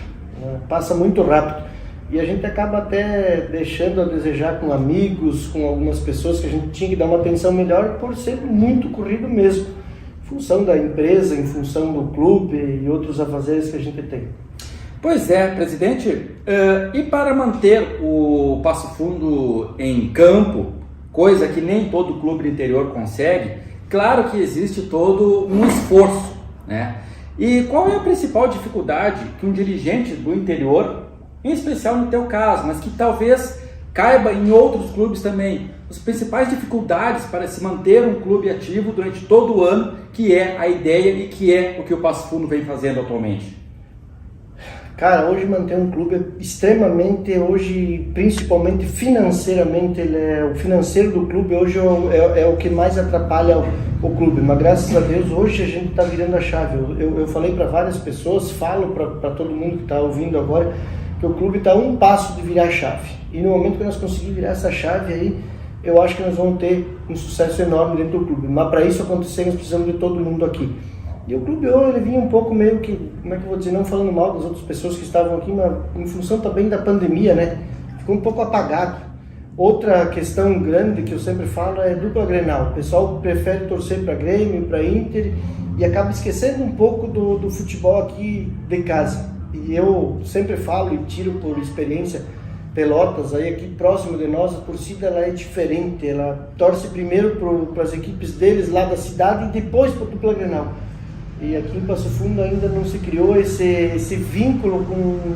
Passa muito rápido e a gente acaba até deixando a desejar com amigos, com algumas pessoas que a gente tinha que dar uma atenção melhor por ser muito corrido mesmo, em função da empresa, em função do clube e outros afazeres que a gente tem. Pois é, presidente, e para manter o Passo Fundo em campo, coisa que nem todo clube do interior consegue, claro que existe todo um esforço, né? E qual é a principal dificuldade que um dirigente do interior, em especial no teu caso, mas que talvez caiba em outros clubes também, as principais dificuldades para se manter um clube ativo durante todo o ano, que é a ideia e que é o que o Passo Fundo vem fazendo atualmente? Cara, hoje manter um clube é extremamente, hoje, principalmente financeiramente, o financeiro do clube hoje é o que mais atrapalha o clube, mas graças a Deus hoje a gente está virando a chave. Eu falei para várias pessoas, falo para todo mundo que está ouvindo agora, que o clube está a um passo de virar a chave. E no momento que nós conseguirmos virar essa chave aí, eu acho que nós vamos ter um sucesso enorme dentro do clube. Mas para isso acontecer, nós precisamos de todo mundo aqui. E o clube hoje, ele vinha um pouco meio que, como é que eu vou dizer, não falando mal das outras pessoas que estavam aqui, mas em função também da pandemia, né? Ficou um pouco apagado. Outra questão grande que eu sempre falo é dupla Grenal. O pessoal prefere torcer para Grêmio, para Inter e acaba esquecendo um pouco do futebol aqui de casa. E eu sempre falo e tiro por experiência, Pelotas, aí aqui próximo de nós, a torcida ela é diferente. Ela torce primeiro para as equipes deles lá da cidade e depois para a dupla Grenal. E aqui em Passo Fundo ainda não se criou esse vínculo,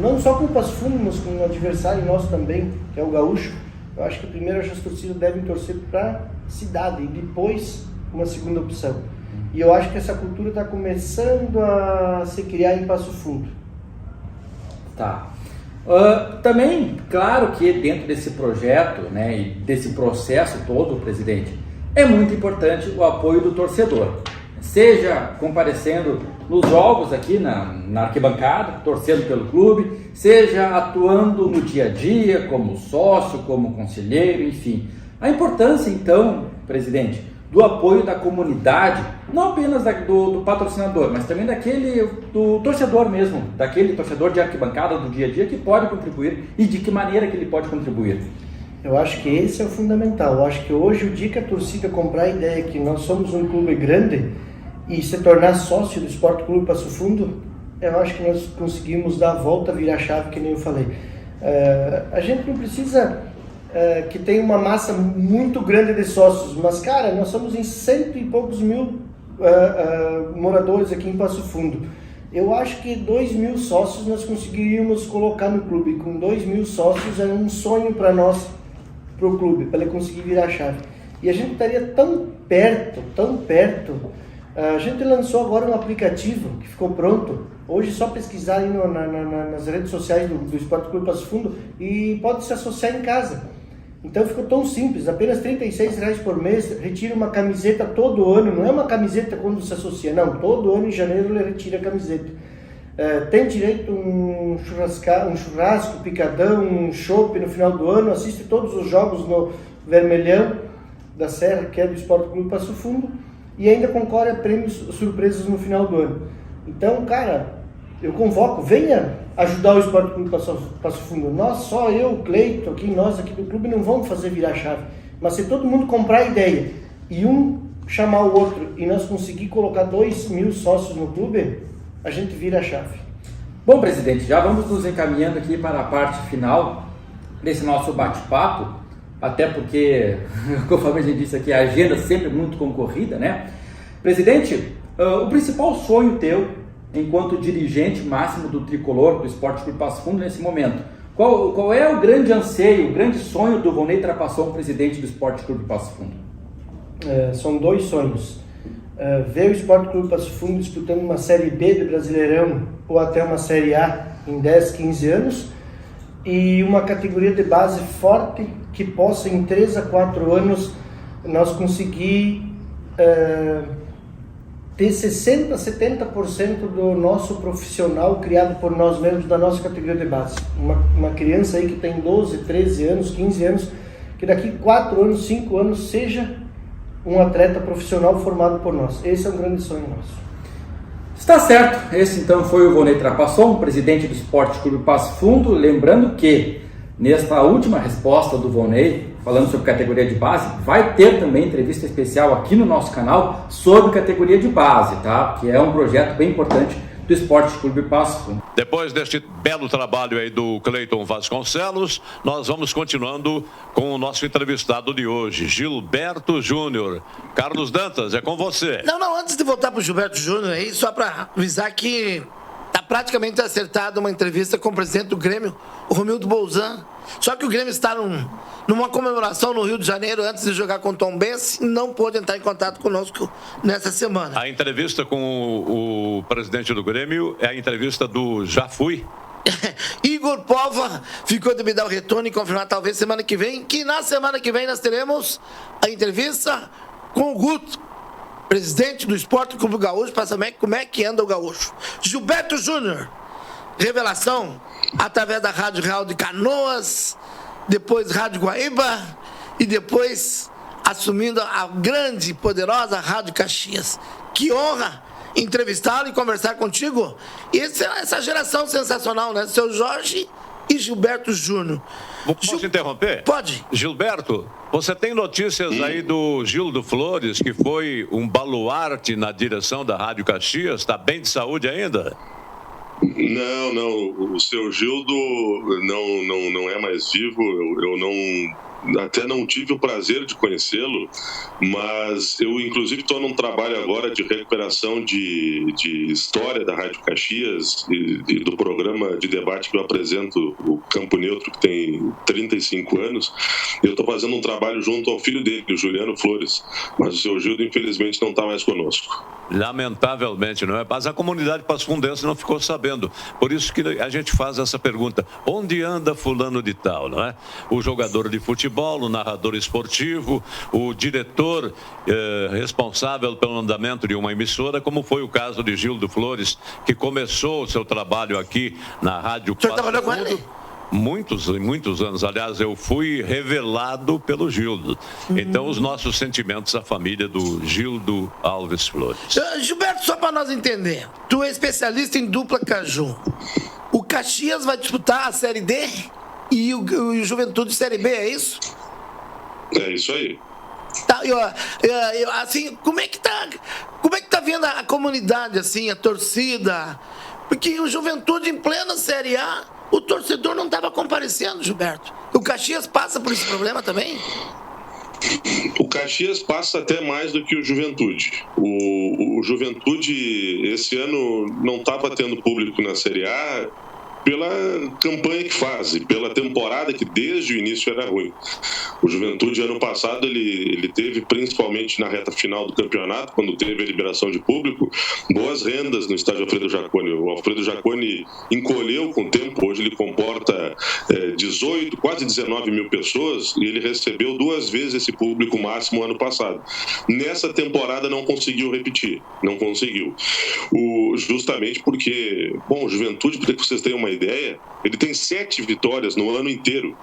não só com o Passo Fundo, mas com o adversário nosso também, que é o Gaúcho. Eu acho que primeiro as torcidas devem torcer para a cidade e depois uma segunda opção. E eu acho que essa cultura está começando a se criar em Passo Fundo. Tá. Também, claro que dentro desse projeto, né, e desse processo todo, presidente, é muito importante o apoio do torcedor. Seja comparecendo nos jogos aqui na arquibancada, torcendo pelo clube, seja atuando no dia a dia como sócio, como conselheiro, enfim. A importância, então, presidente, do apoio da comunidade, não apenas do patrocinador, mas também do torcedor mesmo, daquele torcedor de arquibancada do dia a dia que pode contribuir e de que maneira que ele pode contribuir. Eu acho que esse é o fundamental. Eu acho que hoje, o dia que a torcida comprar a ideia que nós somos um clube grande e se tornar sócio do Esporte Clube Passo Fundo, eu acho que nós conseguimos dar a volta, virar a chave, que nem eu falei. A gente não precisa que tenha uma massa muito grande de sócios, mas, cara, nós somos em 100 e poucos mil moradores aqui em Passo Fundo. Eu acho que 2.000 sócios nós conseguiríamos colocar no clube. Com 2.000 sócios é um sonho para nós, para o clube, para ele conseguir virar a chave. E a gente estaria tão perto, tão perto. A gente lançou agora um aplicativo que ficou pronto. Hoje é só pesquisar aí nas redes sociais do Esporte Clube Passo Fundo e pode se associar em casa. Então ficou tão simples, apenas R$36 por mês, retira uma camiseta todo ano, não é uma camiseta quando se associa, não, todo ano em janeiro ele retira a camiseta. Tem direito a um churrasco, picadão, um chopp no final do ano, assiste todos os jogos no Vermelhão da Serra, que é do Esporte Clube Passo Fundo, e ainda concorre a prêmios surpresas no final do ano. Então, cara, eu convoco, venha ajudar o Esporte Clube Passo Fundo. Só eu, o Cleito, nós aqui do clube não vamos fazer virar chave. Mas se todo mundo comprar a ideia e um chamar o outro e nós conseguir colocar 2.000 sócios no clube, a gente vira a chave. Bom, presidente, já vamos nos encaminhando aqui para a parte final desse nosso bate-papo, até porque, conforme a gente disse aqui, a agenda sempre muito concorrida, né? Presidente, o principal sonho teu, enquanto dirigente máximo do Tricolor, do Esporte Clube Passo Fundo nesse momento, qual é o grande anseio, o grande sonho do Vonei Trapasson, presidente do Esporte Clube Passo Fundo? São dois sonhos. Ver o Esporte Clube Passo Fundo disputando uma Série B de Brasileirão ou até uma Série A em 10, 15 anos e uma categoria de base forte que possa em 3 a 4 anos nós conseguir ter 60%, 70% do nosso profissional criado por nós mesmos da nossa categoria de base. Uma criança aí que tem 12, 13 anos, 15 anos, que daqui 4 anos, 5 anos seja um atleta profissional formado por nós. Esse é um grande sonho nosso. Está certo. Esse então foi o Vonei Trapasson, presidente do Esporte Clube Passo Fundo. Lembrando que nesta última resposta do Vonei, falando sobre categoria de base, vai ter também entrevista especial aqui no nosso canal sobre categoria de base, tá? Que é um projeto bem importante do Esporte Clube Passo Fundo. Depois deste belo trabalho aí do Cleiton Vasconcelos, nós vamos continuando com o nosso entrevistado de hoje, Gilberto Júnior. Carlos Dantas, é com você. Não, antes de voltar para o Gilberto Júnior aí, só para avisar que está praticamente acertada uma entrevista com o presidente do Grêmio, o Romildo Bolzan. Só que o Grêmio está numa comemoração no Rio de Janeiro antes de jogar com o Tombense e não pôde entrar em contato conosco nessa semana. A entrevista com o presidente do Grêmio é a entrevista do Já Fui. Igor Pova ficou de me dar o retorno e confirmar talvez semana que vem, que na semana que vem nós teremos a entrevista com o Guto, presidente do Esporte Clube Gaúcho, para saber como é que anda o Gaúcho. Gilberto Júnior, revelação através da Rádio Real de Canoas, depois Rádio Guaíba e depois assumindo a grande e poderosa Rádio Caxias. Que honra entrevistá-lo e conversar contigo. E essa geração sensacional, né? Seu Jorge e Gilberto Júnior. Posso interromper? Pode. Gilberto, você tem notícias aí do Gildo Flores, que foi um baluarte na direção da Rádio Caxias? Está bem de saúde ainda? Não. O seu Gildo não é mais vivo. Eu até não tive o prazer de conhecê-lo, mas eu inclusive estou num trabalho agora de recuperação de história da Rádio Caxias e do programa de debate que eu apresento, o Campo Neutro, que tem 35 anos. Eu estou fazendo um trabalho junto ao filho dele, o Juliano Flores, mas o seu Gildo infelizmente não está mais conosco. Lamentavelmente, não é? Mas a comunidade pasfundense não ficou sabendo. Por isso que a gente faz essa pergunta: onde anda fulano de tal, não é? O jogador de futebol, o narrador esportivo, o diretor responsável pelo andamento de uma emissora, como foi o caso de Gildo Flores, que começou o seu trabalho aqui na Rádio Passo Fundo. Muitos anos. Aliás, eu fui revelado pelo Gildo. Então, os nossos sentimentos à família do Gildo Alves Flores. Gilberto, só para nós entender, tu é especialista em dupla Caju. O Caxias vai disputar a Série D e o Juventude Série B, é isso? É isso aí. Tá, assim, como é que tá vendo a comunidade, assim, a torcida? Porque o Juventude em plena Série A, o torcedor não estava comparecendo, Gilberto. O Caxias passa por esse problema também? O Caxias passa até mais do que o Juventude. O Juventude, esse ano, não estava tendo público na Série A pela campanha que faz, pela temporada que desde o início era ruim. O Juventude, ano passado, ele teve, principalmente na reta final do campeonato, quando teve a liberação de público, boas rendas no estádio Alfredo Jaconi. O Alfredo Jaconi encolheu com o tempo, hoje ele comporta 18, quase 19 mil pessoas, e ele recebeu 2 vezes esse público máximo ano passado. Nessa temporada não conseguiu repetir, não conseguiu. Justamente porque, o Juventude, para que vocês tenham uma ideia, ele tem 7 vitórias no ano inteiro.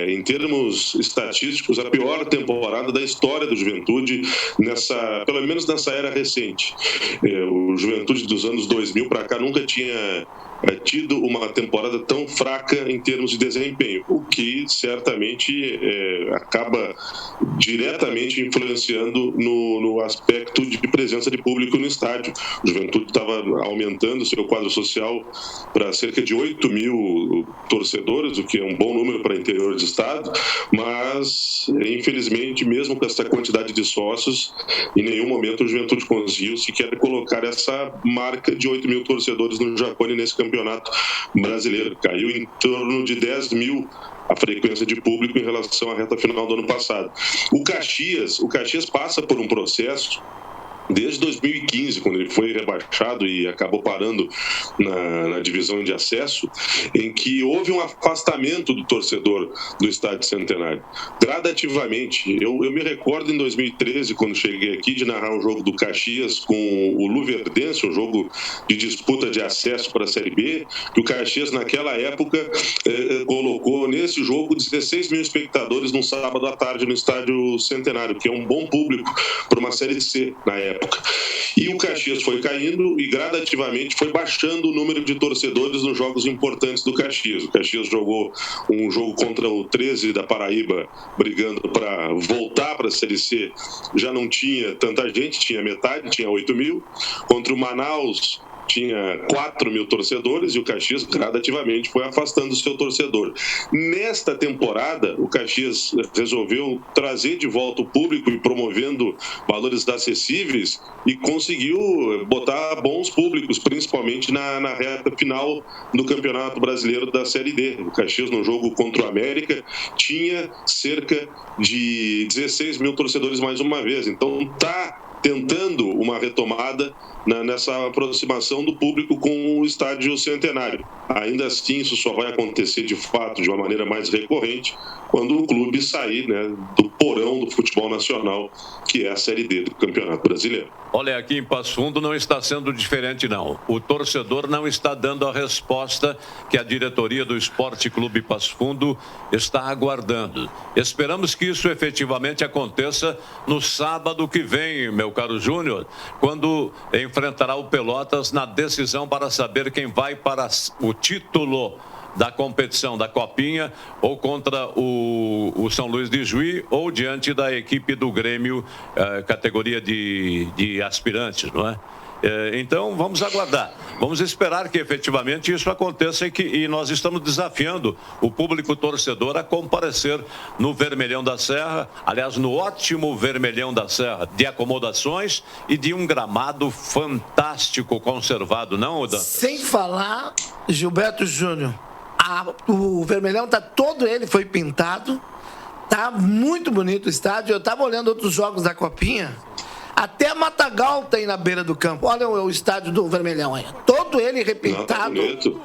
Em termos estatísticos, a pior temporada da história do Juventude, pelo menos nessa era recente. O Juventude dos anos 2000 para cá nunca tinha tido uma temporada tão fraca em termos de desempenho, o que certamente acaba diretamente influenciando no aspecto de presença de público no estádio. O Juventude estava aumentando seu quadro social para cerca de 8 mil torcedores, o que é um bom número para interior de estado, mas infelizmente, mesmo com essa quantidade de sócios, em nenhum momento o Juventude conseguiu sequer colocar essa marca de 8 mil torcedores no Jaconi nesse campeonato brasileiro. Caiu em torno de 10 mil a frequência de público em relação à reta final do ano passado. O Caxias passa por um processo desde 2015, quando ele foi rebaixado e acabou parando na divisão de acesso, em que houve um afastamento do torcedor do Estádio Centenário. Gradativamente, eu me recordo em 2013, quando cheguei aqui, de narrar um jogo do Caxias com o Luverdense, um jogo de disputa de acesso para a Série B, que o Caxias, naquela época, colocou nesse jogo 16 mil espectadores num sábado à tarde no Estádio Centenário, que é um bom público para uma Série C na época. E o Caxias foi caindo e gradativamente foi baixando o número de torcedores nos jogos importantes do Caxias. O Caxias jogou um jogo contra o 13 da Paraíba, brigando para voltar para a Série C. Já não tinha tanta gente, tinha metade, tinha 8 mil. Contra o Manaus, tinha 4 mil torcedores e o Caxias gradativamente foi afastando o seu torcedor. Nesta temporada, o Caxias resolveu trazer de volta o público e promovendo valores acessíveis e conseguiu botar bons públicos, principalmente na reta final do Campeonato Brasileiro da Série D. O Caxias, no jogo contra o América, tinha cerca de 16 mil torcedores mais uma vez. Então, está tentando uma retomada nessa aproximação do público com o Estádio Centenário. Ainda assim, isso só vai acontecer de fato de uma maneira mais recorrente quando o clube sair, do porão do futebol nacional, que é a Série D do Campeonato Brasileiro. Olha, aqui em Passo Fundo não está sendo diferente, não. O torcedor não está dando a resposta que a diretoria do Esporte Clube Passo Fundo está aguardando. Esperamos que isso efetivamente aconteça no sábado que vem, meu caro Júnior, quando enfrentará o Pelotas na decisão para saber quem vai para o título da competição da Copinha, ou contra o São Luís de Juí, ou diante da equipe do Grêmio, categoria de aspirantes, não é? Então, vamos aguardar. Vamos esperar que efetivamente isso aconteça e nós estamos desafiando o público torcedor a comparecer no Vermelhão da Serra, aliás, no ótimo Vermelhão da Serra, de acomodações e de um gramado fantástico conservado, não, Dantas? Sem falar, Gilberto Júnior, o Vermelhão foi pintado, tá muito bonito o estádio. Eu estava olhando outros jogos da Copinha. Até Matagal tem na beira do campo. Olha o estádio do Vermelhão aí. Todo ele repintado. Tá bonito.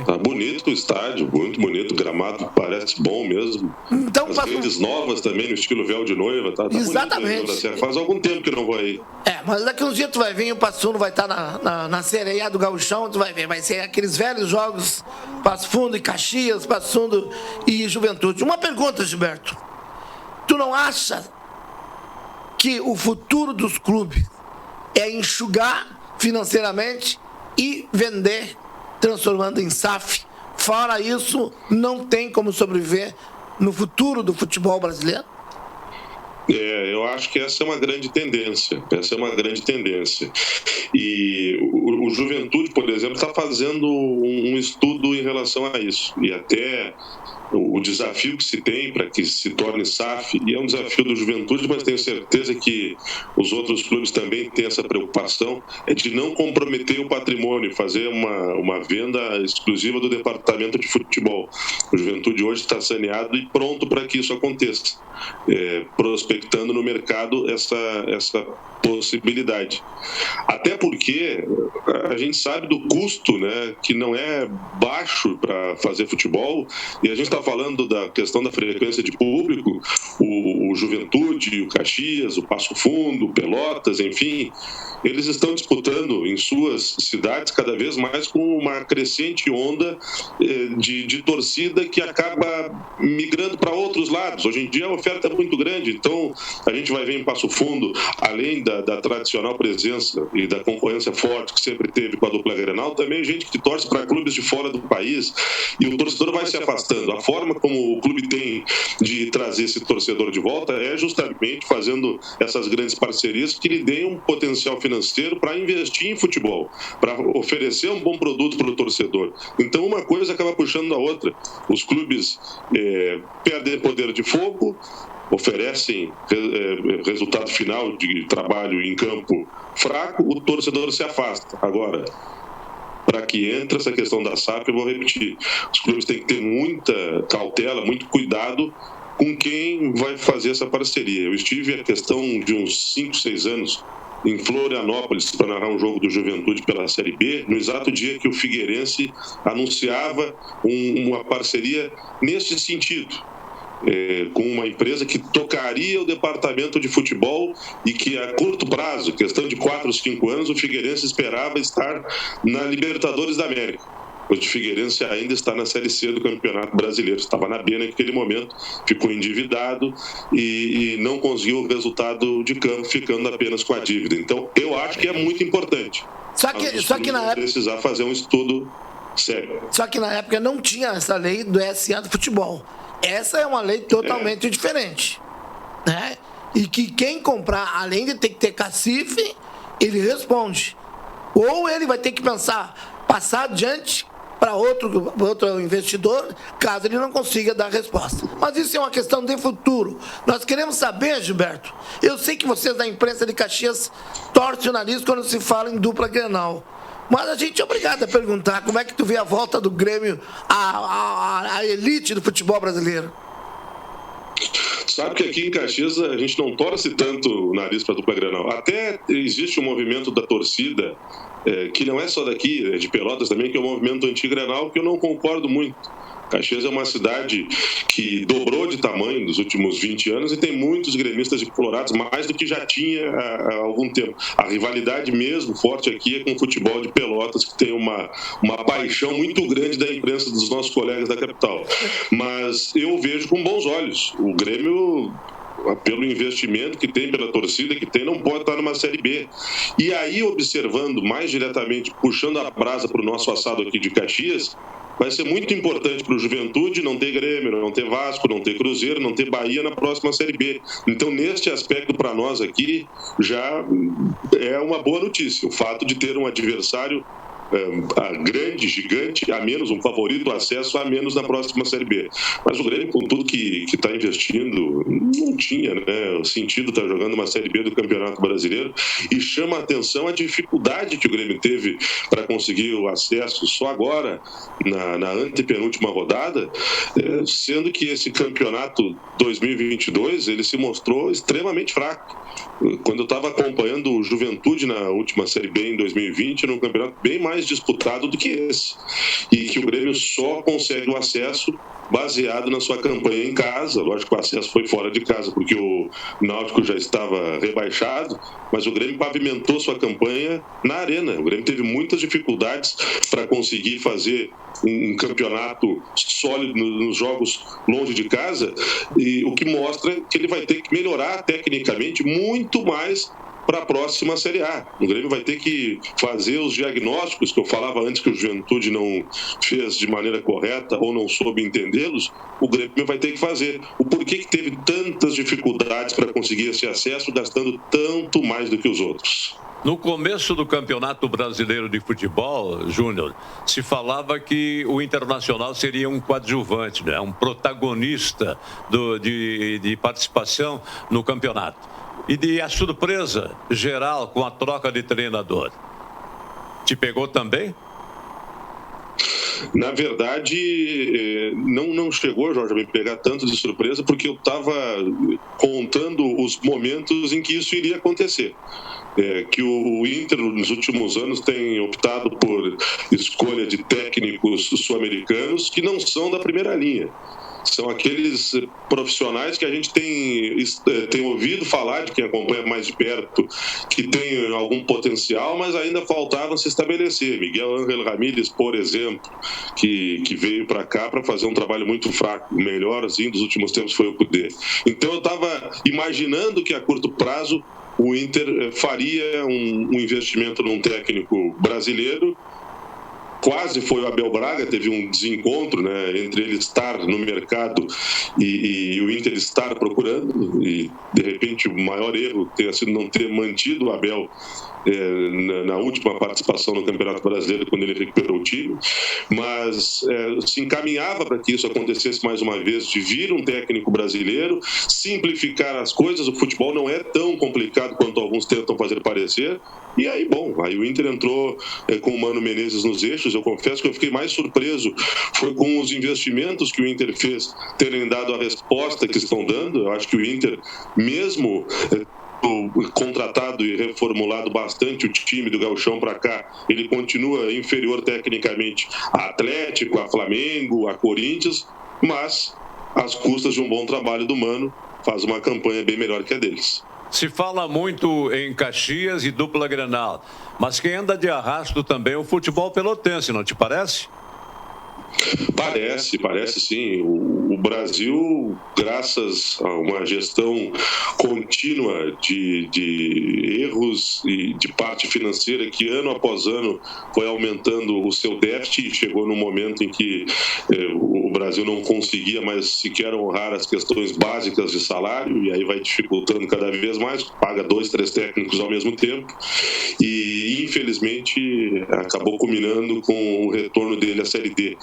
Tá bonito o estádio, muito bonito. O gramado parece bom mesmo. Então, as redes novas também, no estilo véu de noiva. Tá exatamente. Bonito. Faz algum tempo que não vou aí. Mas daqui uns dias tu vai vir, o Passo Fundo vai estar na sereia do Gauchão, tu vai ver. Vai ser aqueles velhos jogos, Passo Fundo e Caxias, Passo Fundo e Juventude. Uma pergunta, Gilberto. Tu não acha que o futuro dos clubes é enxugar financeiramente e vender, transformando em SAF? Fora isso, não tem como sobreviver no futuro do futebol brasileiro? Eu acho que essa é uma grande tendência. E o Juventude, por exemplo, está fazendo um estudo em relação a isso. E até o desafio que se tem para que se torne SAF, e é um desafio do Juventude, mas tenho certeza que os outros clubes também têm essa preocupação, é de não comprometer o patrimônio, fazer uma venda exclusiva do departamento de futebol. O Juventude hoje está saneado e pronto para que isso aconteça, prospectando no mercado essa possibilidade. Até porque a gente sabe do custo, né, que não é baixo para fazer futebol, e a gente está falando da questão da frequência de público. O Juventude, o Caxias, o Passo Fundo, o Pelotas, enfim, eles estão disputando em suas cidades cada vez mais com uma crescente onda de torcida que acaba migrando para outros lados. Hoje em dia a oferta é muito grande, então a gente vai ver em Passo Fundo, além da tradicional presença e da concorrência forte que sempre teve com a dupla Grenal, também gente que torce para clubes de fora do país, e o torcedor vai se afastando. A forma como o clube tem de trazer esse torcedor de volta é justamente fazendo essas grandes parcerias que lhe deem um potencial financeiro para investir em futebol, para oferecer um bom produto para o torcedor. Então uma coisa acaba puxando a outra. Os clubes perdem poder de fogo, oferecem resultado final de trabalho em campo fraco, o torcedor se afasta. Agora, para que entre essa questão da SAF, eu vou repetir, os clubes têm que ter muita cautela, muito cuidado com quem vai fazer essa parceria. Eu estive a questão de uns 5, 6 anos em Florianópolis para narrar um jogo do Juventude pela Série B, no exato dia que o Figueirense anunciava uma parceria nesse sentido. Com uma empresa que tocaria o departamento de futebol e que a curto prazo, questão de 4 ou 5 anos, o Figueirense esperava estar na Libertadores da América. O Figueirense ainda está na Série C do Campeonato Brasileiro. Estava na B naquele momento, ficou endividado e não conseguiu o resultado de campo, ficando apenas com a dívida. Então, eu acho que é muito importante. Só que na época precisar fazer um estudo sério. Só que na época não tinha essa lei do SA do futebol. Essa é uma lei totalmente diferente, né? E que quem comprar, além de ter que ter cacife, ele responde. Ou ele vai ter que passar adiante para outro investidor, caso ele não consiga dar resposta. Mas isso é uma questão de futuro. Nós queremos saber, Gilberto, eu sei que vocês da imprensa de Caxias torcem o nariz quando se fala em dupla Grenal. Mas a gente é obrigado a perguntar como é que tu vê a volta do Grêmio à elite do futebol brasileiro. Sabe que aqui em Caxias a gente não torce tanto o nariz para a dupla Grenal. Até existe um movimento da torcida, que não é só daqui, é de Pelotas também, que é o movimento anti-Grenal, que eu não concordo muito. Caxias é uma cidade que dobrou de tamanho nos últimos 20 anos e tem muitos gremistas e colorados, mais do que já tinha há algum tempo. A rivalidade mesmo forte aqui é com o futebol de Pelotas, que tem uma paixão muito grande da imprensa dos nossos colegas da capital. Mas eu vejo com bons olhos. O Grêmio pelo investimento que tem, pela torcida que tem, não pode estar numa Série B. E aí, observando mais diretamente, puxando a brasa para o nosso assado aqui de Caxias, vai ser muito importante para o Juventude não ter Grêmio, não ter Vasco, não ter Cruzeiro, não ter Bahia na próxima Série B. Então, neste aspecto, para nós aqui, já é uma boa notícia. O fato de ter um adversário grande, gigante, a menos, um favorito, acesso a menos na próxima Série B. Mas o Grêmio, com tudo que está investindo, não tinha, né, o sentido de estar jogando uma Série B do Campeonato Brasileiro, e chama a atenção a dificuldade que o Grêmio teve para conseguir o acesso só agora, na antepenúltima rodada, sendo que esse campeonato 2022, ele se mostrou extremamente fraco. Quando eu estava acompanhando o Juventude na última Série B em 2020, era um campeonato bem mais disputado do que esse. E que o Grêmio só consegue o acesso baseado na sua campanha em casa. Lógico que o acesso foi fora de casa, porque o Náutico já estava rebaixado, mas o Grêmio pavimentou sua campanha na arena. O Grêmio teve muitas dificuldades para conseguir fazer um campeonato sólido nos jogos longe de casa, e o que mostra que ele vai ter que melhorar tecnicamente muito mais para a próxima Série A. O Grêmio vai ter que fazer os diagnósticos que eu falava antes que o Juventude não fez de maneira correta ou não soube entendê-los. O Grêmio vai ter que fazer. O porquê que teve tantas dificuldades para conseguir esse acesso, gastando tanto mais do que os outros. No começo do Campeonato Brasileiro de Futebol, Júnior, se falava que o Internacional seria um coadjuvante, né? Um protagonista de participação no campeonato. E a surpresa geral com a troca de treinador. Te pegou também? Na verdade, não chegou, Jorge, a me pegar tanto de surpresa, porque eu estava contando os momentos em que isso iria acontecer. Que o Inter, nos últimos anos, tem optado por escolha de técnicos sul-americanos que não são da primeira linha. São aqueles profissionais que a gente tem ouvido falar, de quem acompanha mais de perto, que tem algum potencial, mas ainda faltavam se estabelecer. Miguel Ángel Ramírez, por exemplo, que veio para cá para fazer um trabalho muito fraco. O melhor, assim, dos últimos tempos foi o Kudê. Então eu estava imaginando que a curto prazo o Inter faria um investimento num técnico brasileiro. Quase foi o Abel Braga, teve um desencontro, né, entre ele estar no mercado e o Inter estar procurando, e de repente o maior erro tenha sido não ter mantido o Abel na última participação no Campeonato Brasileiro, quando ele recuperou o time, mas se encaminhava para que isso acontecesse mais uma vez, de vir um técnico brasileiro, simplificar as coisas. O futebol não é tão complicado quanto alguns tentam fazer parecer. E aí, aí o Inter entrou com o Mano Menezes nos eixos. Eu confesso que eu fiquei mais surpreso foi com os investimentos que o Inter fez terem dado a resposta que estão dando. Eu acho que o Inter, mesmo contratado e reformulado bastante o time do Gauchão para cá, ele continua inferior tecnicamente a Atlético, a Flamengo, a Corinthians, mas às custas de um bom trabalho do Mano, faz uma campanha bem melhor que a deles. Se fala muito em Caxias e dupla Grenal, mas quem anda de arrasto também é o futebol pelotense, não te parece? Parece sim. O Brasil, graças a uma gestão contínua de erros e de parte financeira que ano após ano foi aumentando o seu déficit, e chegou no momento em que o Brasil não conseguia mais sequer honrar as questões básicas de salário, e aí vai dificultando cada vez mais, paga 2, 3 técnicos ao mesmo tempo, e infelizmente acabou culminando com o retorno dele à Série D.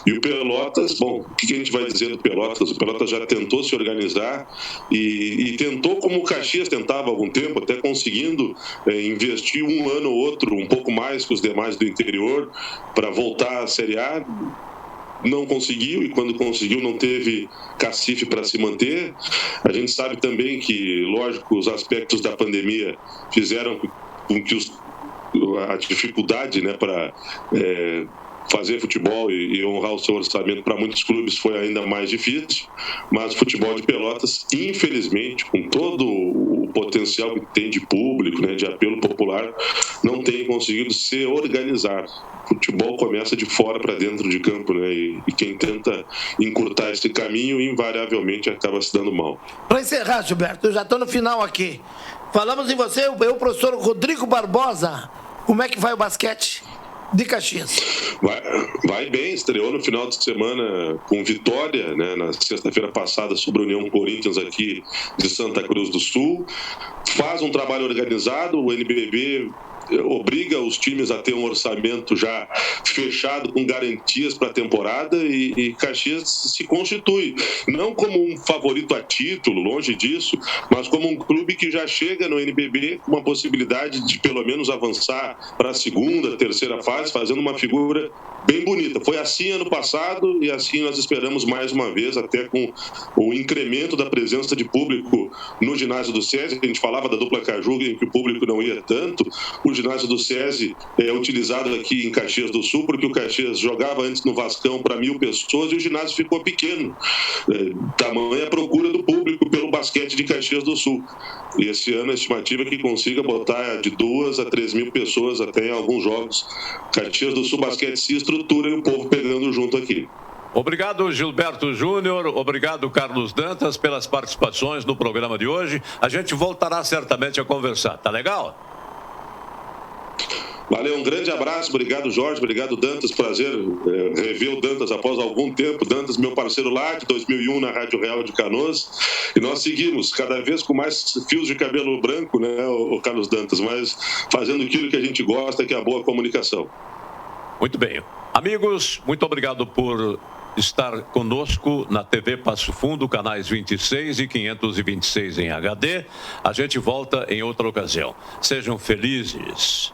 E o Pelotas, o que a gente vai dizer do Pelotas? O Pelotas já tentou se organizar e tentou, como o Caxias tentava há algum tempo, até conseguindo investir um ano ou outro, um pouco mais que os demais do interior, para voltar à Série A. Não conseguiu, e quando conseguiu não teve cacife para se manter. A gente sabe também que, lógico, os aspectos da pandemia fizeram com que a dificuldade, né, para fazer futebol e honrar o seu orçamento para muitos clubes foi ainda mais difícil, mas o futebol de Pelotas, infelizmente, com todo o potencial que tem de público, né, de apelo popular, não tem conseguido se organizar. O futebol começa de fora para dentro de campo, né, e quem tenta encurtar esse caminho invariavelmente acaba se dando mal. Para encerrar, Gilberto, eu já estou no final aqui. Falamos em você, o professor Rodrigo Barbosa. Como é que vai o basquete de Caxias? Vai bem, estreou no final de semana com vitória, né, na sexta-feira passada sobre a União Corinthians aqui de Santa Cruz do Sul. Faz um trabalho organizado, o NBB obriga os times a ter um orçamento já fechado com garantias para a temporada e Caxias se constitui, não como um favorito a título, longe disso, mas como um clube que já chega no NBB com uma possibilidade de pelo menos avançar para a segunda, terceira fase, fazendo uma figura bem bonita. Foi assim ano passado e assim nós esperamos mais uma vez, até com o incremento da presença de público no ginásio do SESI. A gente falava da dupla Caju, em que o público não ia tanto. O ginásio do SESI é utilizado aqui em Caxias do Sul, porque o Caxias jogava antes no Vascão para 1.000 pessoas e o ginásio ficou pequeno. Tamanha a procura do público pelo basquete de Caxias do Sul. E esse ano a estimativa é que consiga botar de 2 a 3 mil pessoas até em alguns jogos. Caxias do Sul Basquete se estrutura e o povo pegando junto aqui. Obrigado, Gilberto Júnior. Obrigado, Carlos Dantas, pelas participações no programa de hoje. A gente voltará certamente a conversar. Tá legal? Valeu, um grande abraço. Obrigado, Jorge. Obrigado, Dantas. Prazer rever o Dantas após algum tempo. Dantas, meu parceiro lá de 2001 na Rádio Real de Canoas. E nós seguimos cada vez com mais fios de cabelo branco, né, o Carlos Dantas, mas fazendo aquilo que a gente gosta, que é a boa comunicação. Muito bem. Amigos, muito obrigado por estar conosco na TV Passo Fundo, canais 26 e 526 em HD. A gente volta em outra ocasião. Sejam felizes.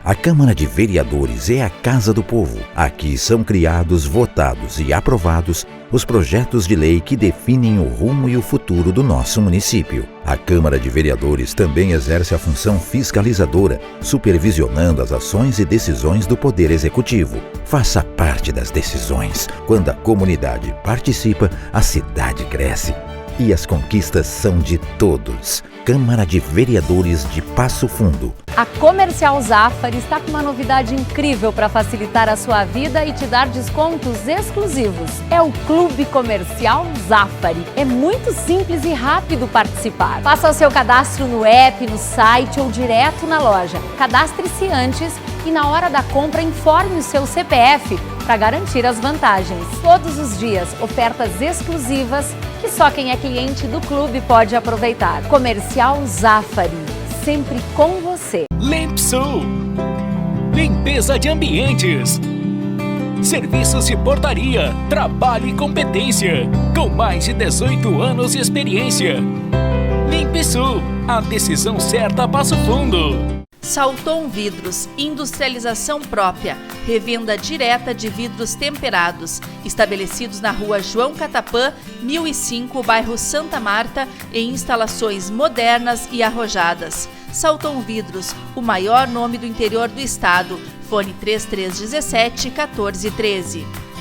A Câmara de Vereadores é a Casa do Povo. Aqui são criados, votados e aprovados os projetos de lei que definem o rumo e o futuro do nosso município. A Câmara de Vereadores também exerce a função fiscalizadora, supervisionando as ações e decisões do Poder Executivo. Faça parte das decisões. Quando a comunidade participa, a cidade cresce. E as conquistas são de todos. Câmara de Vereadores de Passo Fundo. A Comercial Zafari está com uma novidade incrível para facilitar a sua vida e te dar descontos exclusivos. É o Clube Comercial Zafari. É muito simples e rápido participar. Faça o seu cadastro no app, no site ou direto na loja. Cadastre-se antes e na hora da compra informe o seu CPF para garantir as vantagens. Todos os dias, ofertas exclusivas que só quem é cliente do clube pode aproveitar. Comercial Zafari, sempre com você. Limpsul, limpeza de ambientes, serviços de portaria, trabalho e competência, com mais de 18 anos de experiência. Limpsul, a decisão certa a Passo Fundo. Salton Vidros, industrialização própria, revenda direta de vidros temperados, estabelecidos na rua João Catapã, 1005, bairro Santa Marta, em instalações modernas e arrojadas. Salton Vidros, o maior nome do interior do estado. Fone 3317 1413.